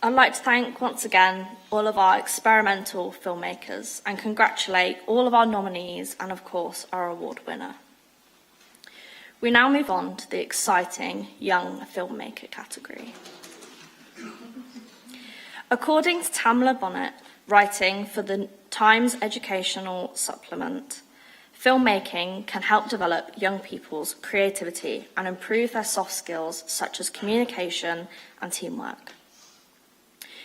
I'd like to thank once again all of our experimental filmmakers and congratulate all of our nominees and, of course, our award winner. We now move on to the exciting Young Filmmaker category. According to Tamla Bonnet, writing for the Times Educational Supplement, filmmaking can help develop young people's creativity and improve their soft skills such as communication and teamwork.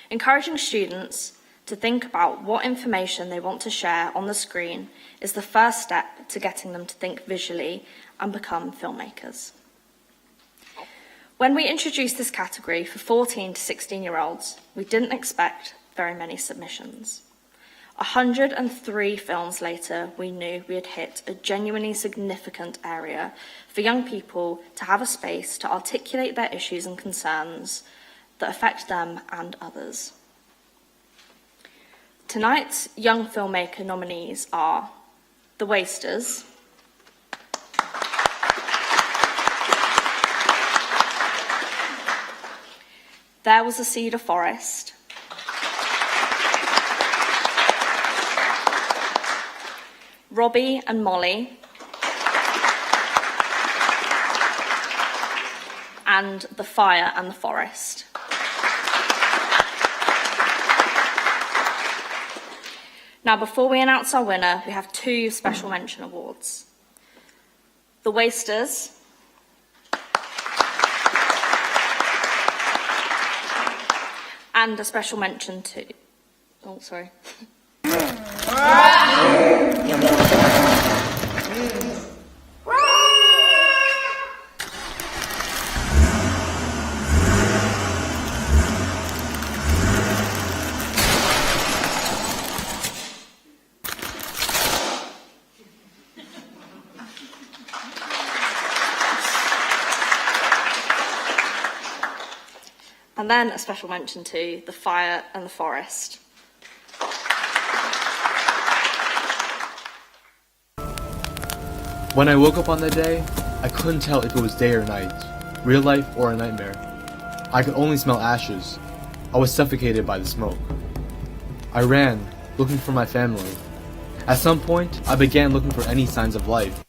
Encouraging students to think about what information they want to share on the screen is the first step to getting them to think visually and become filmmakers. When we introduced this category for 14 to 16-year-olds, we didn't expect very many submissions. 103 films later, we knew we had hit a genuinely significant area for young people to have a space to articulate their issues and concerns that affect them and others. Tonight's young filmmaker nominees are The Wasters, There Was a Cedar Forest, Robbie and Molly, and The Fire and the Forest. Now, before we announce our winner, we have 2 special mention awards. The Wasters and a special mention to... Oh, sorry. And then a special mention to The Fire and the Forest. When I woke up on that day, I couldn't tell if it was day or night, real life or a nightmare. I could only smell ashes. I was suffocated by the smoke. I ran, looking for my family. At some point, I began looking for any signs of life.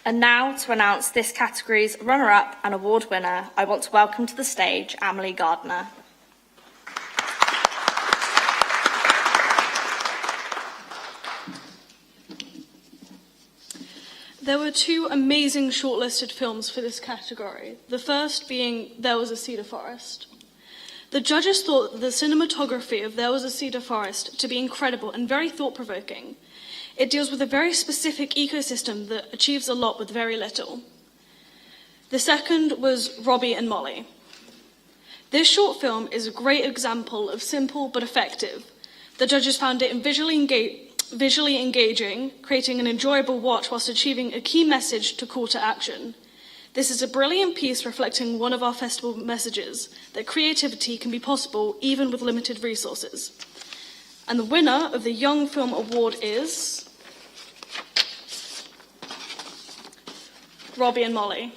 And now, to announce this category's runner-up and award winner, I want to welcome to the stage Amelie Gardner. There were 2 amazing shortlisted films for this category, the first being There Was a Cedar Forest. The judges thought the cinematography of There Was a Cedar Forest to be incredible and very thought-provoking. It deals with a very specific ecosystem that achieves a lot with very little. The second was Robbie and Molly. This short film is a great example of simple but effective. The judges found it visually engaging, creating an enjoyable watch whilst achieving a key message to call to action. This is a brilliant piece reflecting one of our festival messages, that creativity can be possible even with limited resources. And the winner of the Young Film Award is Robbie and Molly.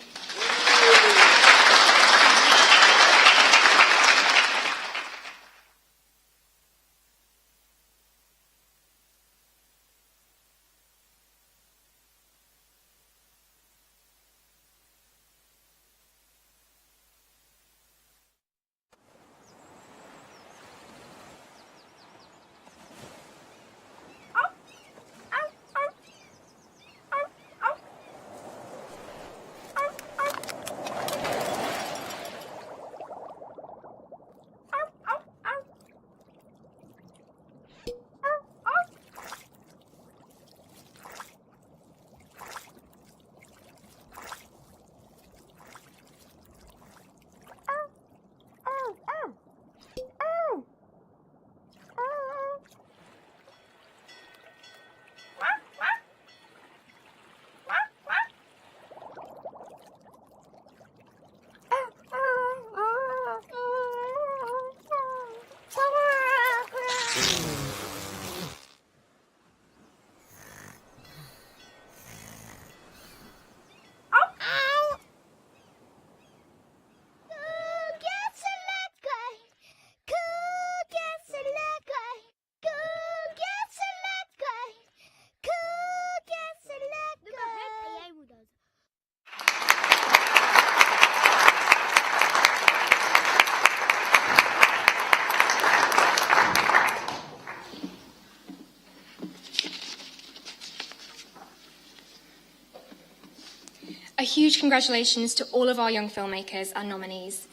huge congratulations to all of our young filmmakers and nominees.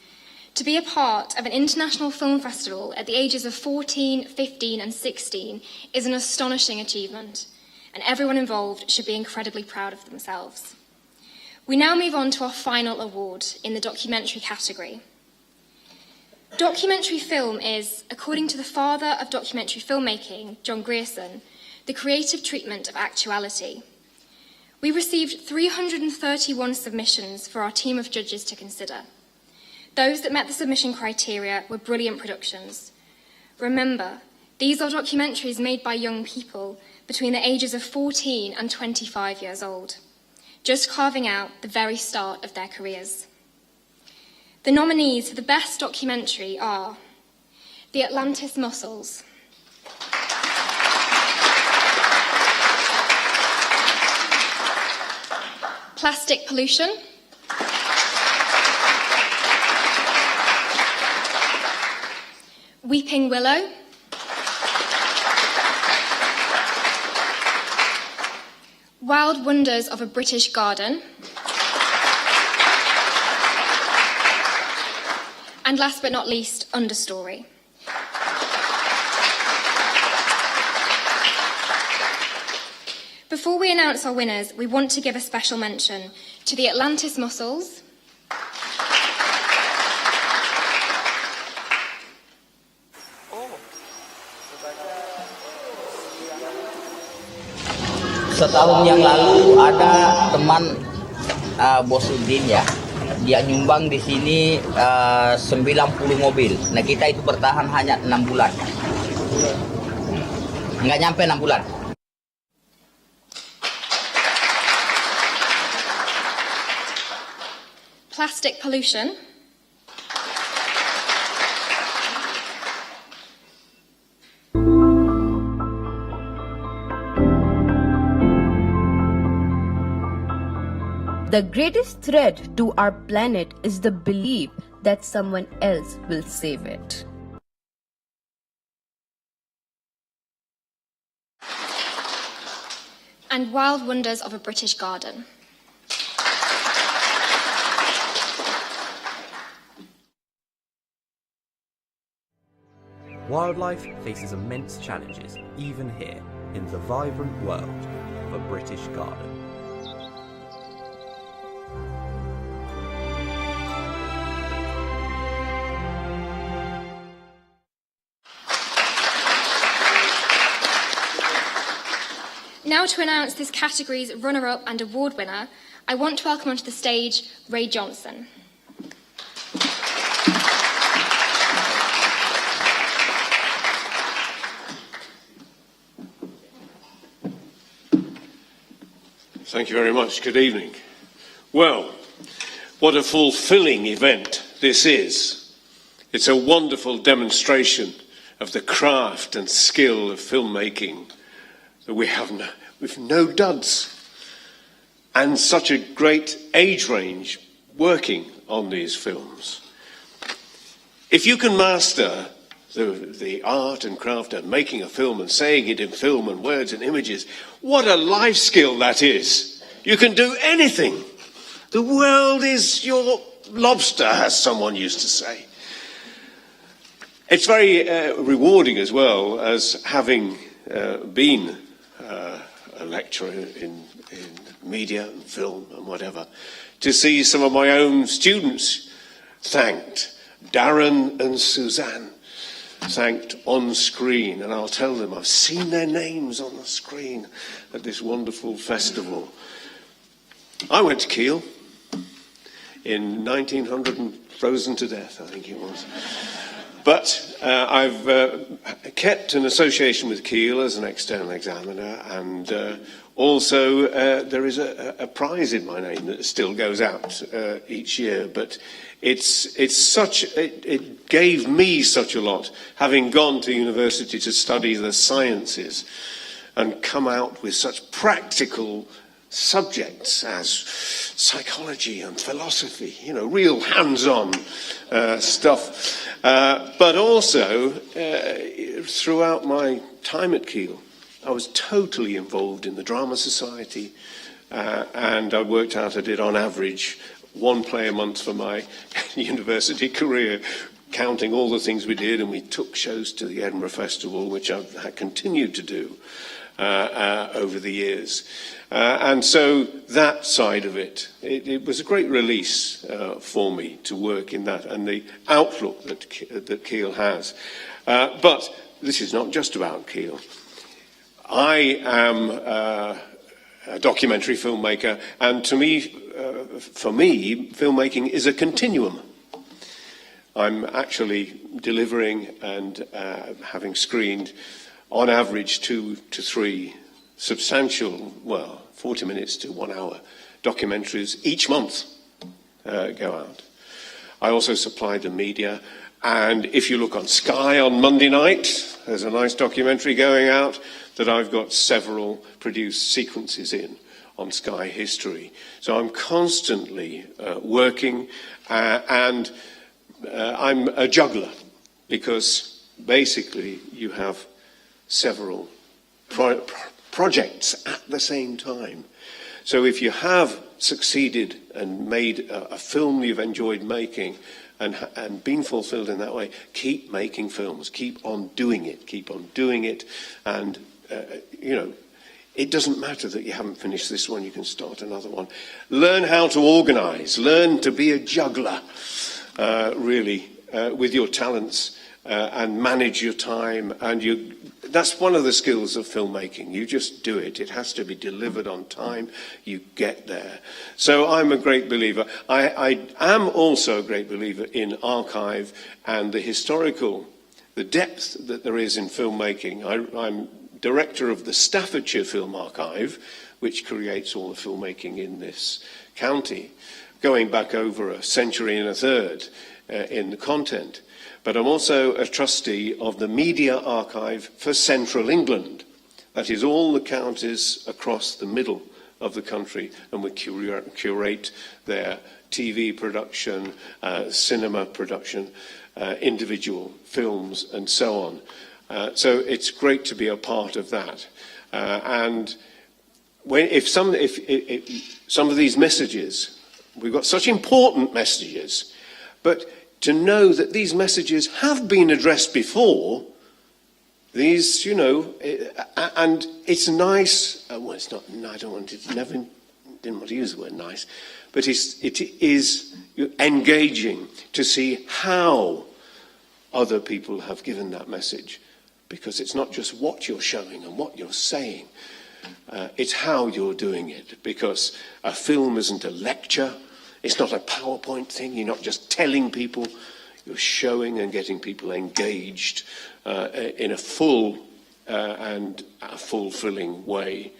To be a part of an international film festival at the ages of 14, 15 and 16 is an astonishing achievement, and everyone involved should be incredibly proud of themselves. We now move on to our final award in the documentary category. Documentary film is, according to the father of documentary filmmaking, John Grierson, the creative treatment of actuality. We received 331 submissions for our team of judges to consider. Those that met the submission criteria were brilliant productions. Remember, these are documentaries made by young people between the ages of 14 and 25 years old, just carving out the very start of their careers. The nominees for the best documentary are The Atlantis Mussels, Plastic Pollution, Weeping Willow, Wild Wonders of a British Garden, and last but not least, Understory. Before we announce our winners, we want to give a special mention to the Atlantis Mussels, Setahun yang lalu ada teman Bosudin ya, dia nyumbang di sini 90 mobil. Nah kita itu bertahan hanya 6 bulan, nggak nyampe 6 bulan. Plastic Pollution, The greatest threat to our planet is the belief that someone else will save it. and Wild Wonders of a British Garden. Wildlife faces immense challenges, even here, in the vibrant world of a British garden. Now to announce this category's runner-up and award winner, I want to welcome onto the stage Ray Johnson. Thank you very much. Good evening. Well, what a fulfilling event this is. It's a wonderful demonstration of the craft and skill of filmmaking. We've no duds, and such a great age range working on these films. If you can master the art and craft of making a film and saying it in film and words and images, what a life skill that is. You can do anything. The world is your lobster, as someone used to say. It's very rewarding as well, as having been a lecturer in media and film and whatever, to see some of my own students thanked, Darren and Suzanne, thanked on screen, and I'll tell them I've seen their names on the screen at this wonderful festival. I went to Kiel in 1900 and frozen to death, I think it was. But I've kept an association with Kiel as an external examiner, and also there is a prize in my name that still goes out each year. But it gave me such a lot, having gone to university to study the sciences and come out with such practical subjects as psychology and philosophy, you know, real hands-on stuff. But also, throughout my time at Kiel, I was totally involved in the Drama Society, and I worked out I did on average one play a month for my university career, counting all the things we did, and we took shows to the Edinburgh Festival, which I've continued to do over the years. And so that side of it, it was a great release for me to work in that, and the outlook that Keele has. But this is not just about Keele. I am a documentary filmmaker, and to me, for me, filmmaking is a continuum. I'm actually delivering and having screened, on average, 2 to 3 substantial, 40 minutes to 1 hour documentaries each month go out. I also supply the media, and if you look on Sky on Monday night, there's a nice documentary going out that I've got several produced sequences in on Sky History. So I'm constantly working, and I'm a juggler, because basically you have several projects at the same time. So if you have succeeded and made a film you've enjoyed making and been fulfilled in that way, keep making films, keep on doing it, and it doesn't matter that you haven't finished this one, you can start another one. Learn how to organize, learn to be a juggler, really, with your talents, and manage your time, and that's one of the skills of filmmaking. You just do it. It has to be delivered on time. You get there. So I'm a great believer. I am also a great believer in archive and the depth that there is in filmmaking. I'm director of the Staffordshire Film Archive, which creates all the filmmaking in this county, going back over a century and a third in the content. But I'm also a trustee of the Media Archive for Central England. That is all the counties across the middle of the country, and we curate their TV production, cinema production, individual films, and so on. So it's great to be a part of that. And if some of these messages, we've got such important messages, but to know that these messages have been addressed before, these, and it's nice. Well, it's not. I don't want to. Didn't want to use the word nice, but it is engaging to see how other people have given that message, because it's not just what you're showing and what you're saying. It's how you're doing it, because a film isn't a lecture. It's not a PowerPoint thing. You're not just telling people. You're showing and getting people engaged in a full and a fulfilling way.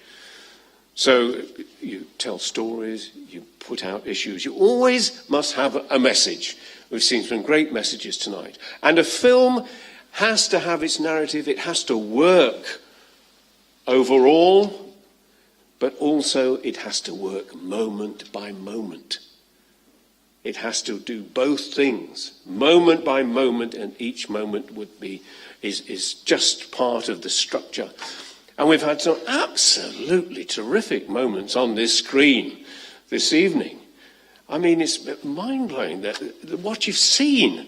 So you tell stories, you put out issues. You always must have a message. We've seen some great messages tonight. And a film has to have its narrative. It has to work overall, but also it has to work moment by moment. It has to do both things, moment by moment, and each moment is just part of the structure. And we've had some absolutely terrific moments on this screen this evening. I mean, it's mind-blowing that what you've seen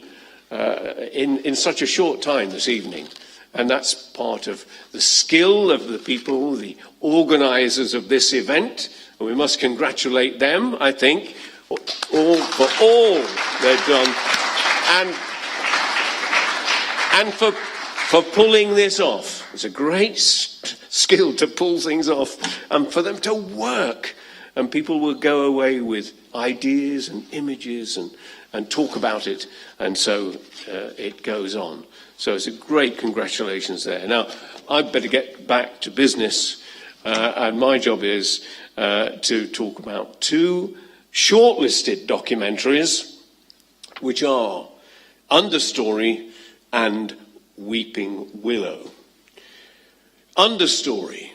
in such a short time this evening. And that's part of the skill of the people, the organisers of this event. And we must congratulate them, I think, for all they've done, and for pulling this off. It's a great skill to pull things off, and for them to work, and people will go away with ideas and images and talk about it, and so it goes on. So it's a great congratulations there. Now, I'd better get back to business, and my job is to talk about 2 shortlisted documentaries, which are Understory and Weeping Willow. Understory.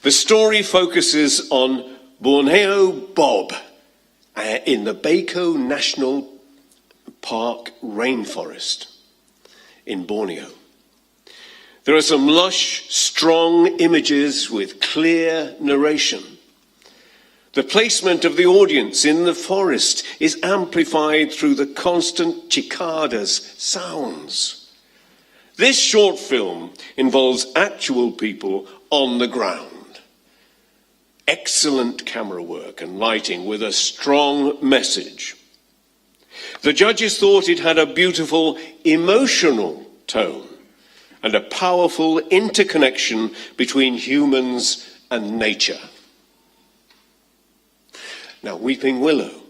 The story focuses on Borneo Bob in the Baco National Park rainforest in Borneo. There are some lush, strong images with clear narration. The placement of the audience in the forest is amplified through the constant cicadas sounds. This short film involves actual people on the ground. Excellent camera work and lighting with a strong message. The judges thought it had a beautiful emotional tone and a powerful interconnection between humans and nature. Now, Weeping Willow.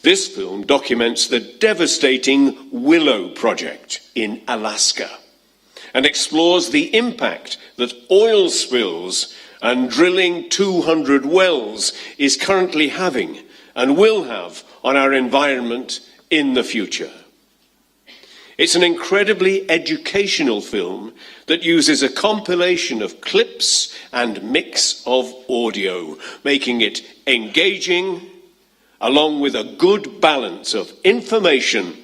This film documents the devastating Willow Project in Alaska and explores the impact that oil spills and drilling 200 wells is currently having and will have on our environment in the future. It's an incredibly educational film that uses a compilation of clips and mix of audio, making it engaging, along with a good balance of information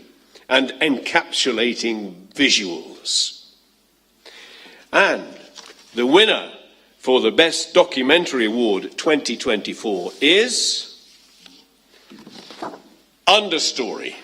and encapsulating visuals. And the winner for the Best Documentary Award 2024 is Understory.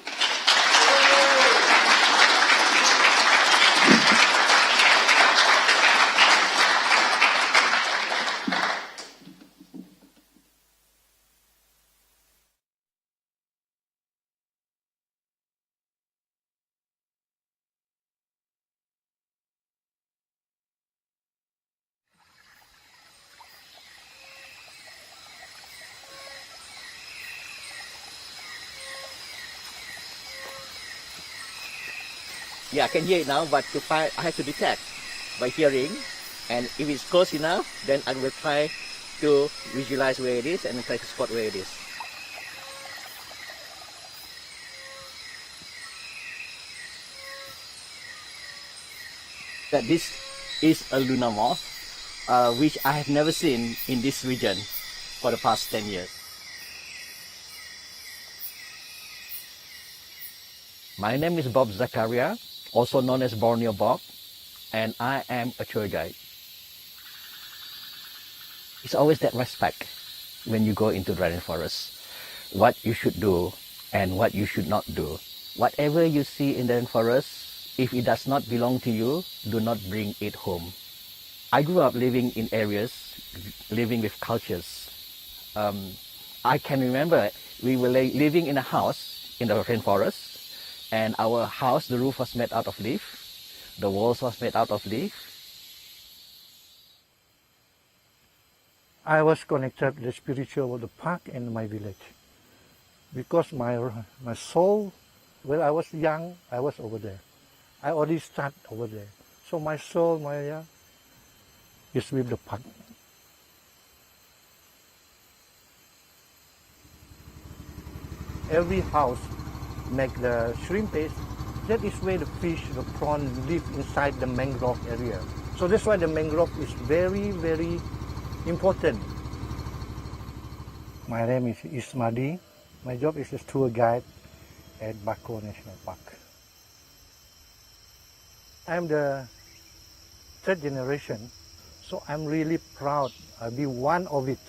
Yeah, I can hear it now, but I have to detect by hearing, and if it's close enough, then I will try to visualize where it is and try to spot where it is. That this is a Luna moth, which I have never seen in this region for the past 10 years. My name is Bob Zakaria, also known as Borneo Bob, and I am a tour guide. It's always that respect when you go into the rainforest, what you should do and what you should not do. Whatever you see in the rainforest, if it does not belong to you, do not bring it home. I grew up living in areas, living with cultures. I can remember we were living in a house in the rainforest, and our house, the roof was made out of leaf, the walls was made out of leaf. I was connected to the spiritual of the park and my village. Because my soul, when I was young, I was over there. I already started over there. So my soul, is with the park. Every house make the shrimp paste. That is where the fish, the prawn live inside the mangrove area. So that's why the mangrove is very, very important. My name is Ismadi. My job is a tour guide at Bako National Park. I'm the third generation, so I'm really proud I'll be one of it.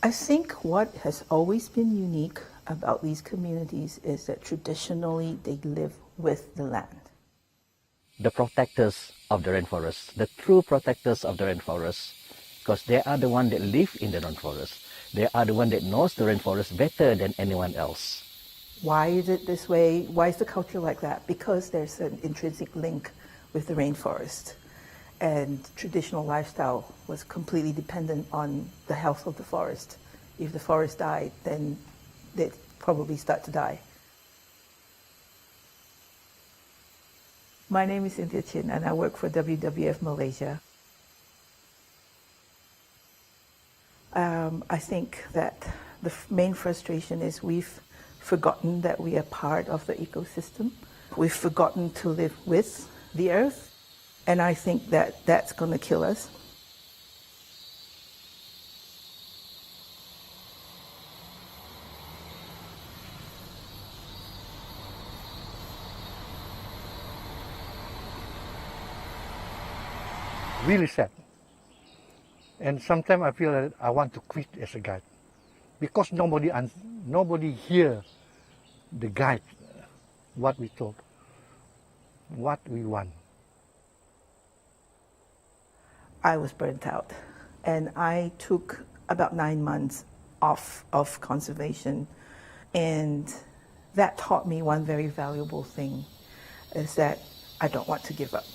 I think what has always been unique about these communities is that traditionally they live with the land. The protectors of the rainforest, the true protectors of the rainforest, because they are the ones that live in the rainforest. They are the ones that knows the rainforest better than anyone else. Why is it this way? Why is the culture like that? Because there's an intrinsic link with the rainforest. And traditional lifestyle was completely dependent on the health of the forest. If the forest died, then they'd probably start to die. My name is Cynthia Chin, and I work for WWF Malaysia. I think that the main frustration is we've forgotten that we are part of the ecosystem. We've forgotten to live with the earth. And I think that that's going to kill us. really sad. And sometimes I feel that I want to quit as a guide because nobody hear the guide, what we told, what we want. I was burnt out, and I took about 9 months off of conservation, and that taught me one very valuable thing, is that I don't want to give up.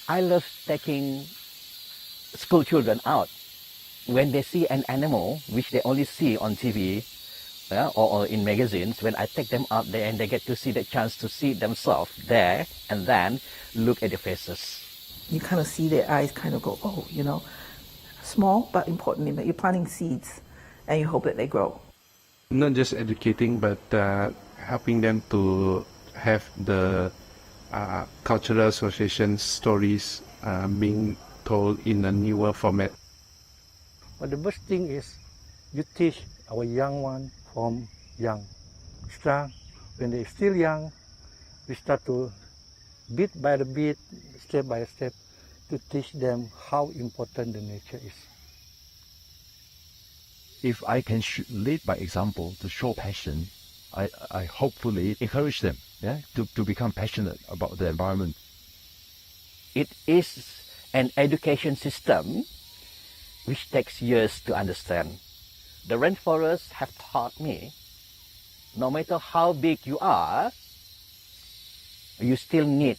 I love taking school children out. When they see an animal, which they only see on TV or in magazines, when I take them out there and they get to see the chance to see themselves there and then look at the faces. You kind of see their eyes kind of go, oh, you know, small but important. You're planting seeds and you hope that they grow. Not just educating, but helping them to have the cultural association stories being told in a newer format. But the best thing is you teach our young one from young. When they're still young, we start to bit by the bit, step by step, to teach them how important the nature is. If I can lead by example to show passion, I hopefully encourage them to become passionate about the environment. It is an education system which takes years to understand. The rainforests have taught me, no matter how big you are, you still need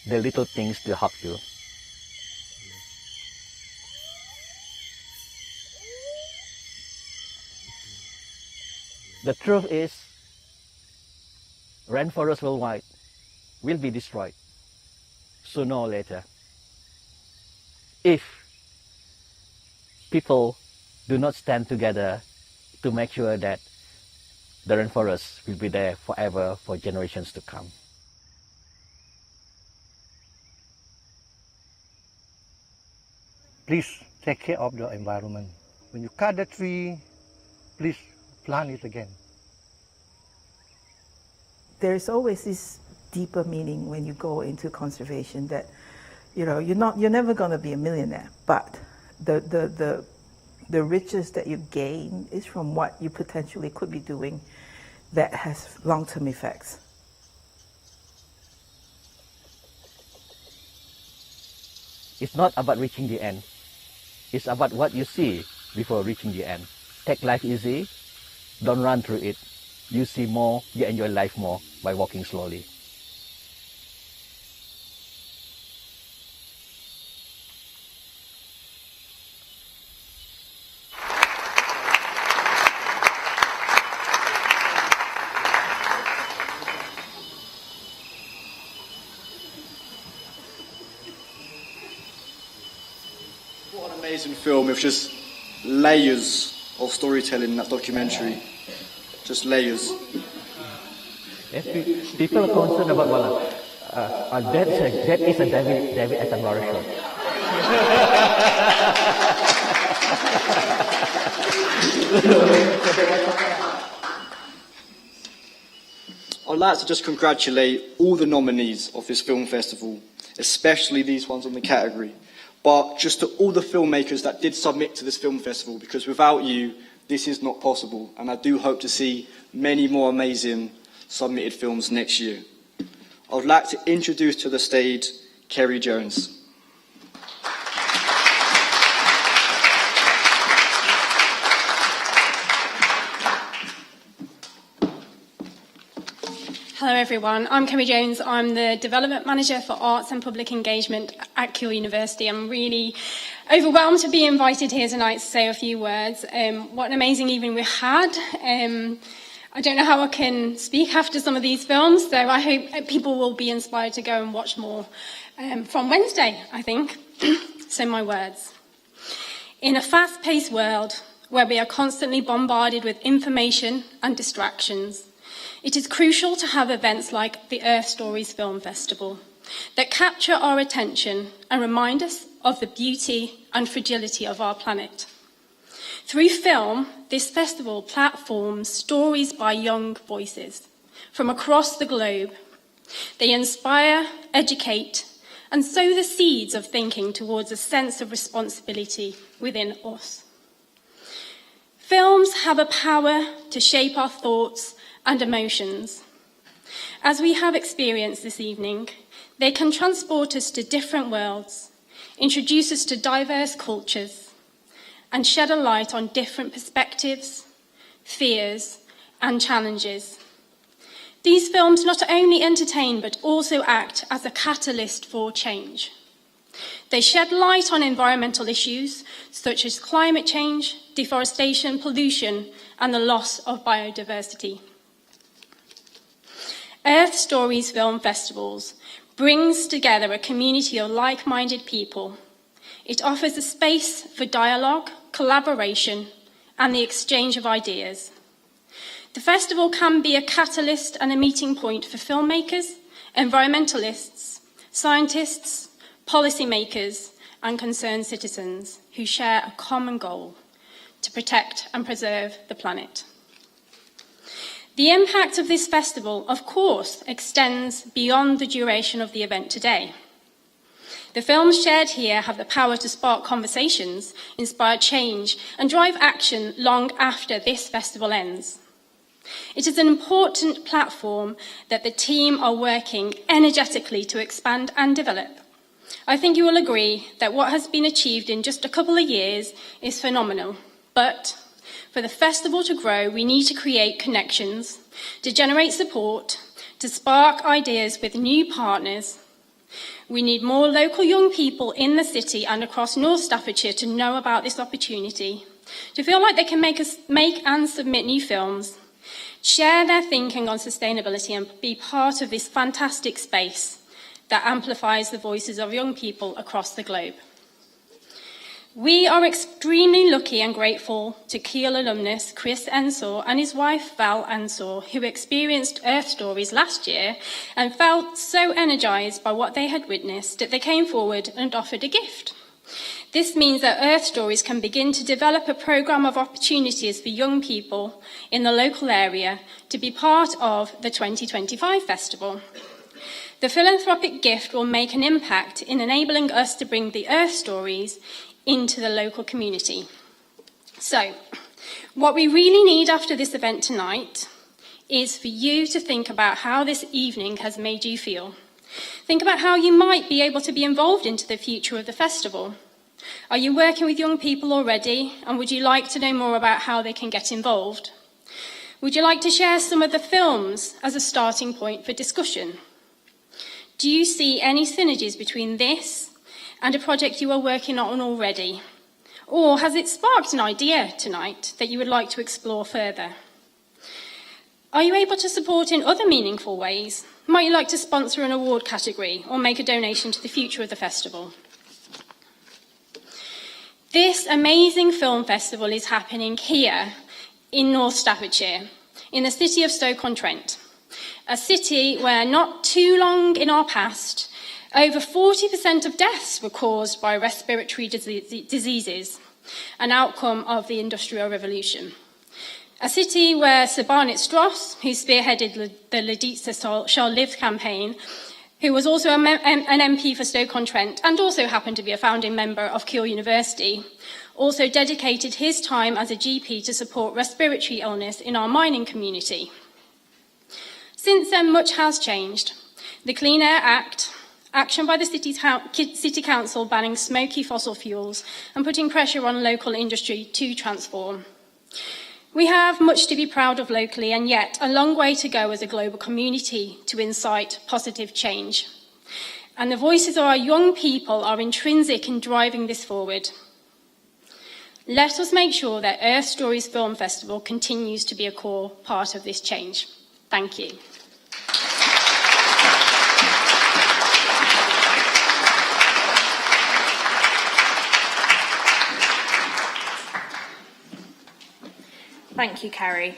the little things to help you. The truth is, rainforests worldwide will be destroyed sooner or later if people do not stand together to make sure that the rainforests will be there forever for generations to come. Please take care of the environment. When you cut the tree, please plant it again. There's always this deeper meaning when you go into conservation that, you know, you're never going to be a millionaire, but the riches that you gain is from what you potentially could be doing that has long-term effects. It's not about reaching the end. It's about what you see before reaching the end. Take life easy. Don't run through it. You see more, you enjoy life more by walking slowly. What an amazing film with just layers of storytelling in that documentary. Just layers. Yes, people are concerned about that is a David Attenborough shot. I'd like to just congratulate all the nominees of this film festival, especially these ones on the category, but just to all the filmmakers that did submit to this film festival, because without you, this is not possible, and I do hope to see many more amazing submitted films next year. I would like to introduce to the stage Kerry Jones. Hello everyone, I'm Kerry Jones. I'm the Development Manager for Arts and Public Engagement at Keele University. I'm really overwhelmed to be invited here tonight to say a few words. What an amazing evening we had. I don't know how I can speak after some of these films, so I hope people will be inspired to go and watch more from Wednesday, I think. So my words. In a fast-paced world where we are constantly bombarded with information and distractions, it is crucial to have events like the Earth Stories Film Festival that capture our attention and remind us of the beauty and fragility of our planet. Through film, this festival platforms stories by young voices, from across the globe. They inspire, educate, and sow the seeds of thinking towards a sense of responsibility within us. Films have a power to shape our thoughts and emotions. As we have experienced this evening, they can transport us to different worlds, introduce us to diverse cultures, and shed a light on different perspectives, fears, and challenges. These films not only entertain but also act as a catalyst for change. They shed light on environmental issues such as climate change, deforestation, pollution, and the loss of biodiversity. Earth Stories Film Festivals brings together a community of like-minded people. It offers a space for dialogue, collaboration, and the exchange of ideas. The festival can be a catalyst and a meeting point for filmmakers, environmentalists, scientists, policymakers, and concerned citizens who share a common goal: to protect and preserve the planet. The impact of this festival, of course, extends beyond the duration of the event today. The films shared here have the power to spark conversations, inspire change, and drive action long after this festival ends. It is an important platform that the team are working energetically to expand and develop. I think you will agree that what has been achieved in just a couple of years is phenomenal, but for the festival to grow, we need to create connections, to generate support, to spark ideas with new partners. We need more local young people in the city and across North Staffordshire to know about this opportunity, to feel like they can make and submit new films, share their thinking on sustainability, and be part of this fantastic space that amplifies the voices of young people across the globe. We are extremely lucky and grateful to Keele alumnus Chris Ensor and his wife Val Ensor, who experienced Earth Stories last year and felt so energised by what they had witnessed that they came forward and offered a gift. This means that Earth Stories can begin to develop a programme of opportunities for young people in the local area to be part of the 2025 festival. The philanthropic gift will make an impact in enabling us to bring the Earth Stories into the local community. So, what we really need after this event tonight is for you to think about how this evening has made you feel. Think about how you might be able to be involved into the future of the festival. Are you working with young people already, and would you like to know more about how they can get involved? Would you like to share some of the films as a starting point for discussion? Do you see any synergies between this and a project you are working on already? Or has it sparked an idea tonight that you would like to explore further? Are you able to support in other meaningful ways? Might you like to sponsor an award category or make a donation to the future of the festival? This amazing film festival is happening here in North Staffordshire, in the city of Stoke-on-Trent, a city where not too long in our past, over 40% of deaths were caused by respiratory diseases, an outcome of the Industrial Revolution. A city where Sir Barnet Stross, who spearheaded the Lidice Shall Live campaign, who was also an MP for Stoke-on-Trent and also happened to be a founding member of Keele University, also dedicated his time as a GP to support respiratory illness in our mining community. Since then, much has changed. The Clean Air Act, action by the City Council banning smoky fossil fuels and putting pressure on local industry to transform. We have much to be proud of locally, and yet a long way to go as a global community to incite positive change. And the voices of our young people are intrinsic in driving this forward. Let us make sure that Earth Stories Film Festival continues to be a core part of this change. Thank you. Thank you, Carrie.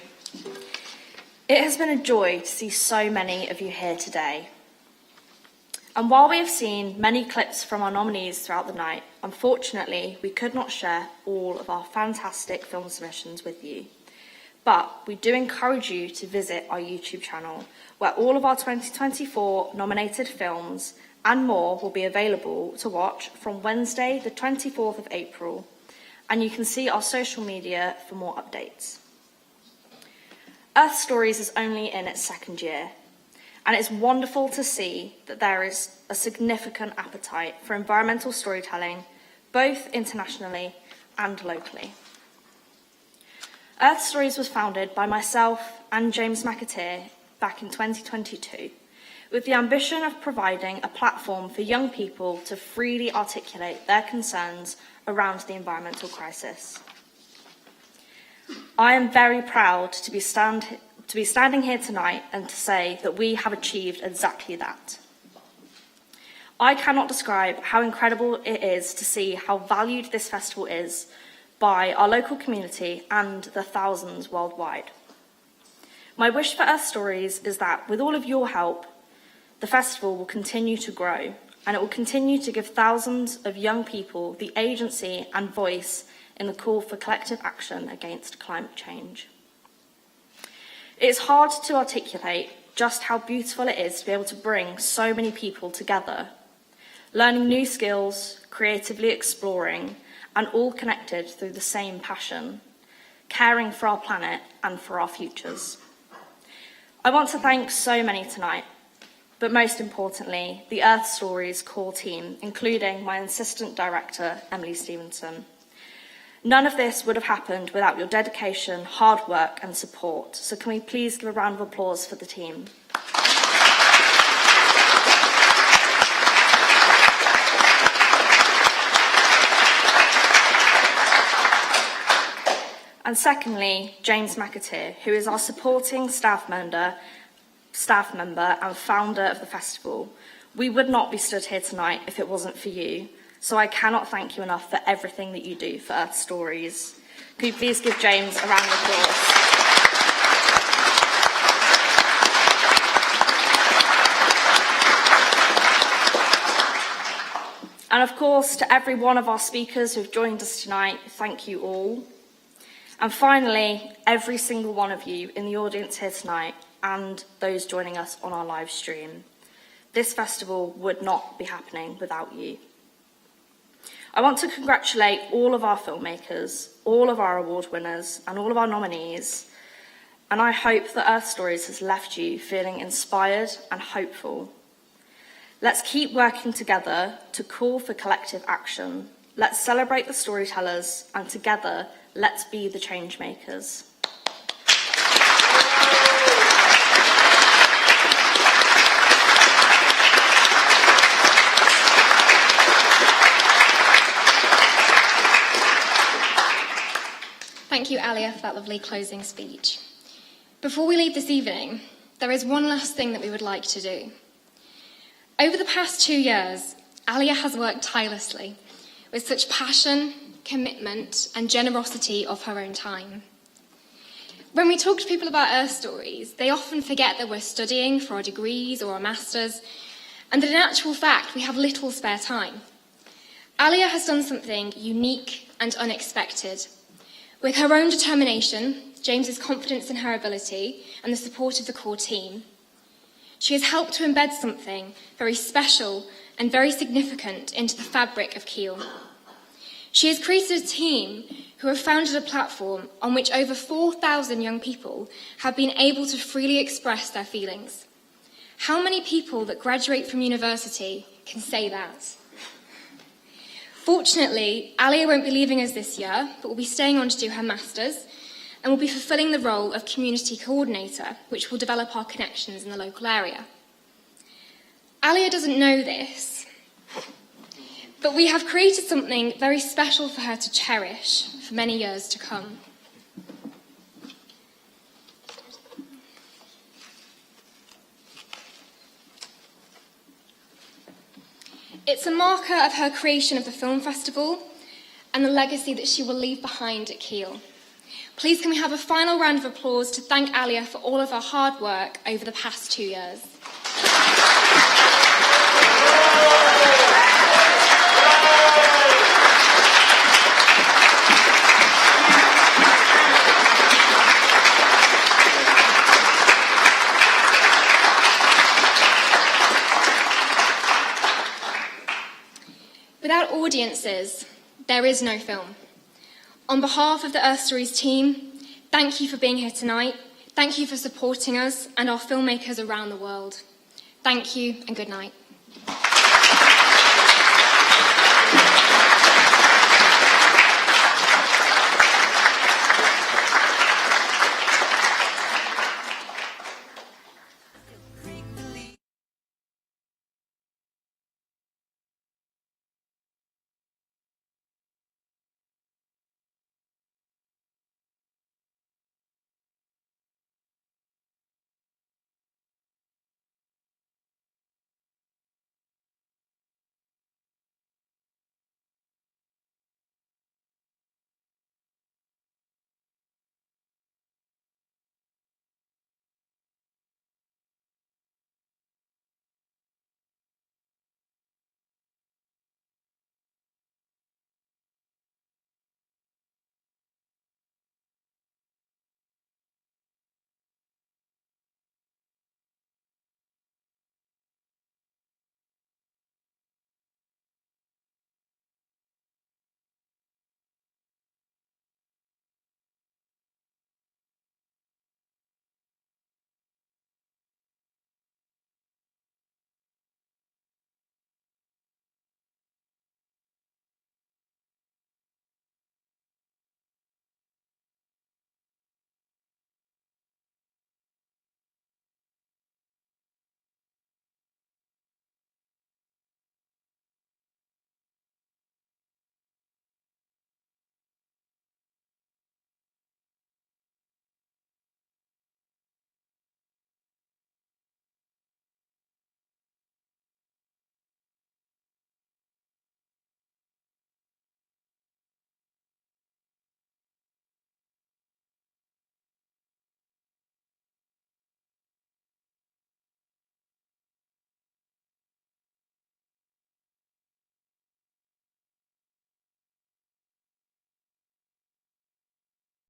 It has been a joy to see so many of you here today. And while we have seen many clips from our nominees throughout the night, unfortunately, we could not share all of our fantastic film submissions with you. but we do encourage you to visit our YouTube channel, where all of our 2024 nominated films and more will be available to watch from Wednesday, the 24th of April, and you can see our social media for more updates. Earth Stories is only in its second year, and it's wonderful to see that there is a significant appetite for environmental storytelling, both internationally and locally. Earth Stories was founded by myself and James McAteer back in 2022, with the ambition of providing a platform for young people to freely articulate their concerns around the environmental crisis. I am very proud to be standing here tonight and to say that we have achieved exactly that. I cannot describe how incredible it is to see how valued this festival is by our local community and the thousands worldwide. My wish for Earth Stories is that, with all of your help, the festival will continue to grow, and it will continue to give thousands of young people the agency and voice in the call for collective action against climate change. It is hard to articulate just how beautiful it is to be able to bring so many people together, learning new skills, creatively exploring, and all connected through the same passion, caring for our planet and for our futures. I want to thank so many tonight, but most importantly, the Earth Stories core team, including my assistant director, Emily Stevenson. None of this would have happened without your dedication, hard work and support, so can we please give a round of applause for the team. And secondly, James McAteer, who is our supporting staff member and founder of the festival. We would not be stood here tonight if it wasn't for you, so I cannot thank you enough for everything that you do for Earth Stories. Could you please give James a round of applause? And of course, to every one of our speakers who've joined us tonight, thank you all. And finally, every single one of you in the audience here tonight and those joining us on our live stream. This festival would not be happening without you. I want to congratulate all of our filmmakers, all of our award winners, and all of our nominees. And I hope that Earth Stories has left you feeling inspired and hopeful. Let's keep working together to call for collective action. Let's celebrate the storytellers, and together, let's be the change makers. Thank you, Alia, for that lovely closing speech. Before we leave this evening, there is one last thing that we would like to do. Over the past 2 years, Alia has worked tirelessly with such passion, commitment, and generosity of her own time. When we talk to people about Earth Stories, they often forget that we're studying for our degrees or our masters, and that in actual fact, we have little spare time. Alia has done something unique and unexpected. With her own determination, James's confidence in her ability, and the support of the core team, she has helped to embed something very special and very significant into the fabric of Keele. She has created a team who have founded a platform on which over 4,000 young people have been able to freely express their feelings. How many people that graduate from university can say that? Fortunately, Alia won't be leaving us this year, but will be staying on to do her masters and will be fulfilling the role of community coordinator, which will develop our connections in the local area. Alia doesn't know this, but we have created something very special for her to cherish for many years to come. It's a marker of her creation of the film festival and the legacy that she will leave behind at Keele. Please can we have a final round of applause to thank Alia for all of her hard work over the past 2 years. Without audiences, there is no film. On behalf of the Earth Stories team, thank you for being here tonight. Thank you for supporting us and our filmmakers around the world. Thank you and good night.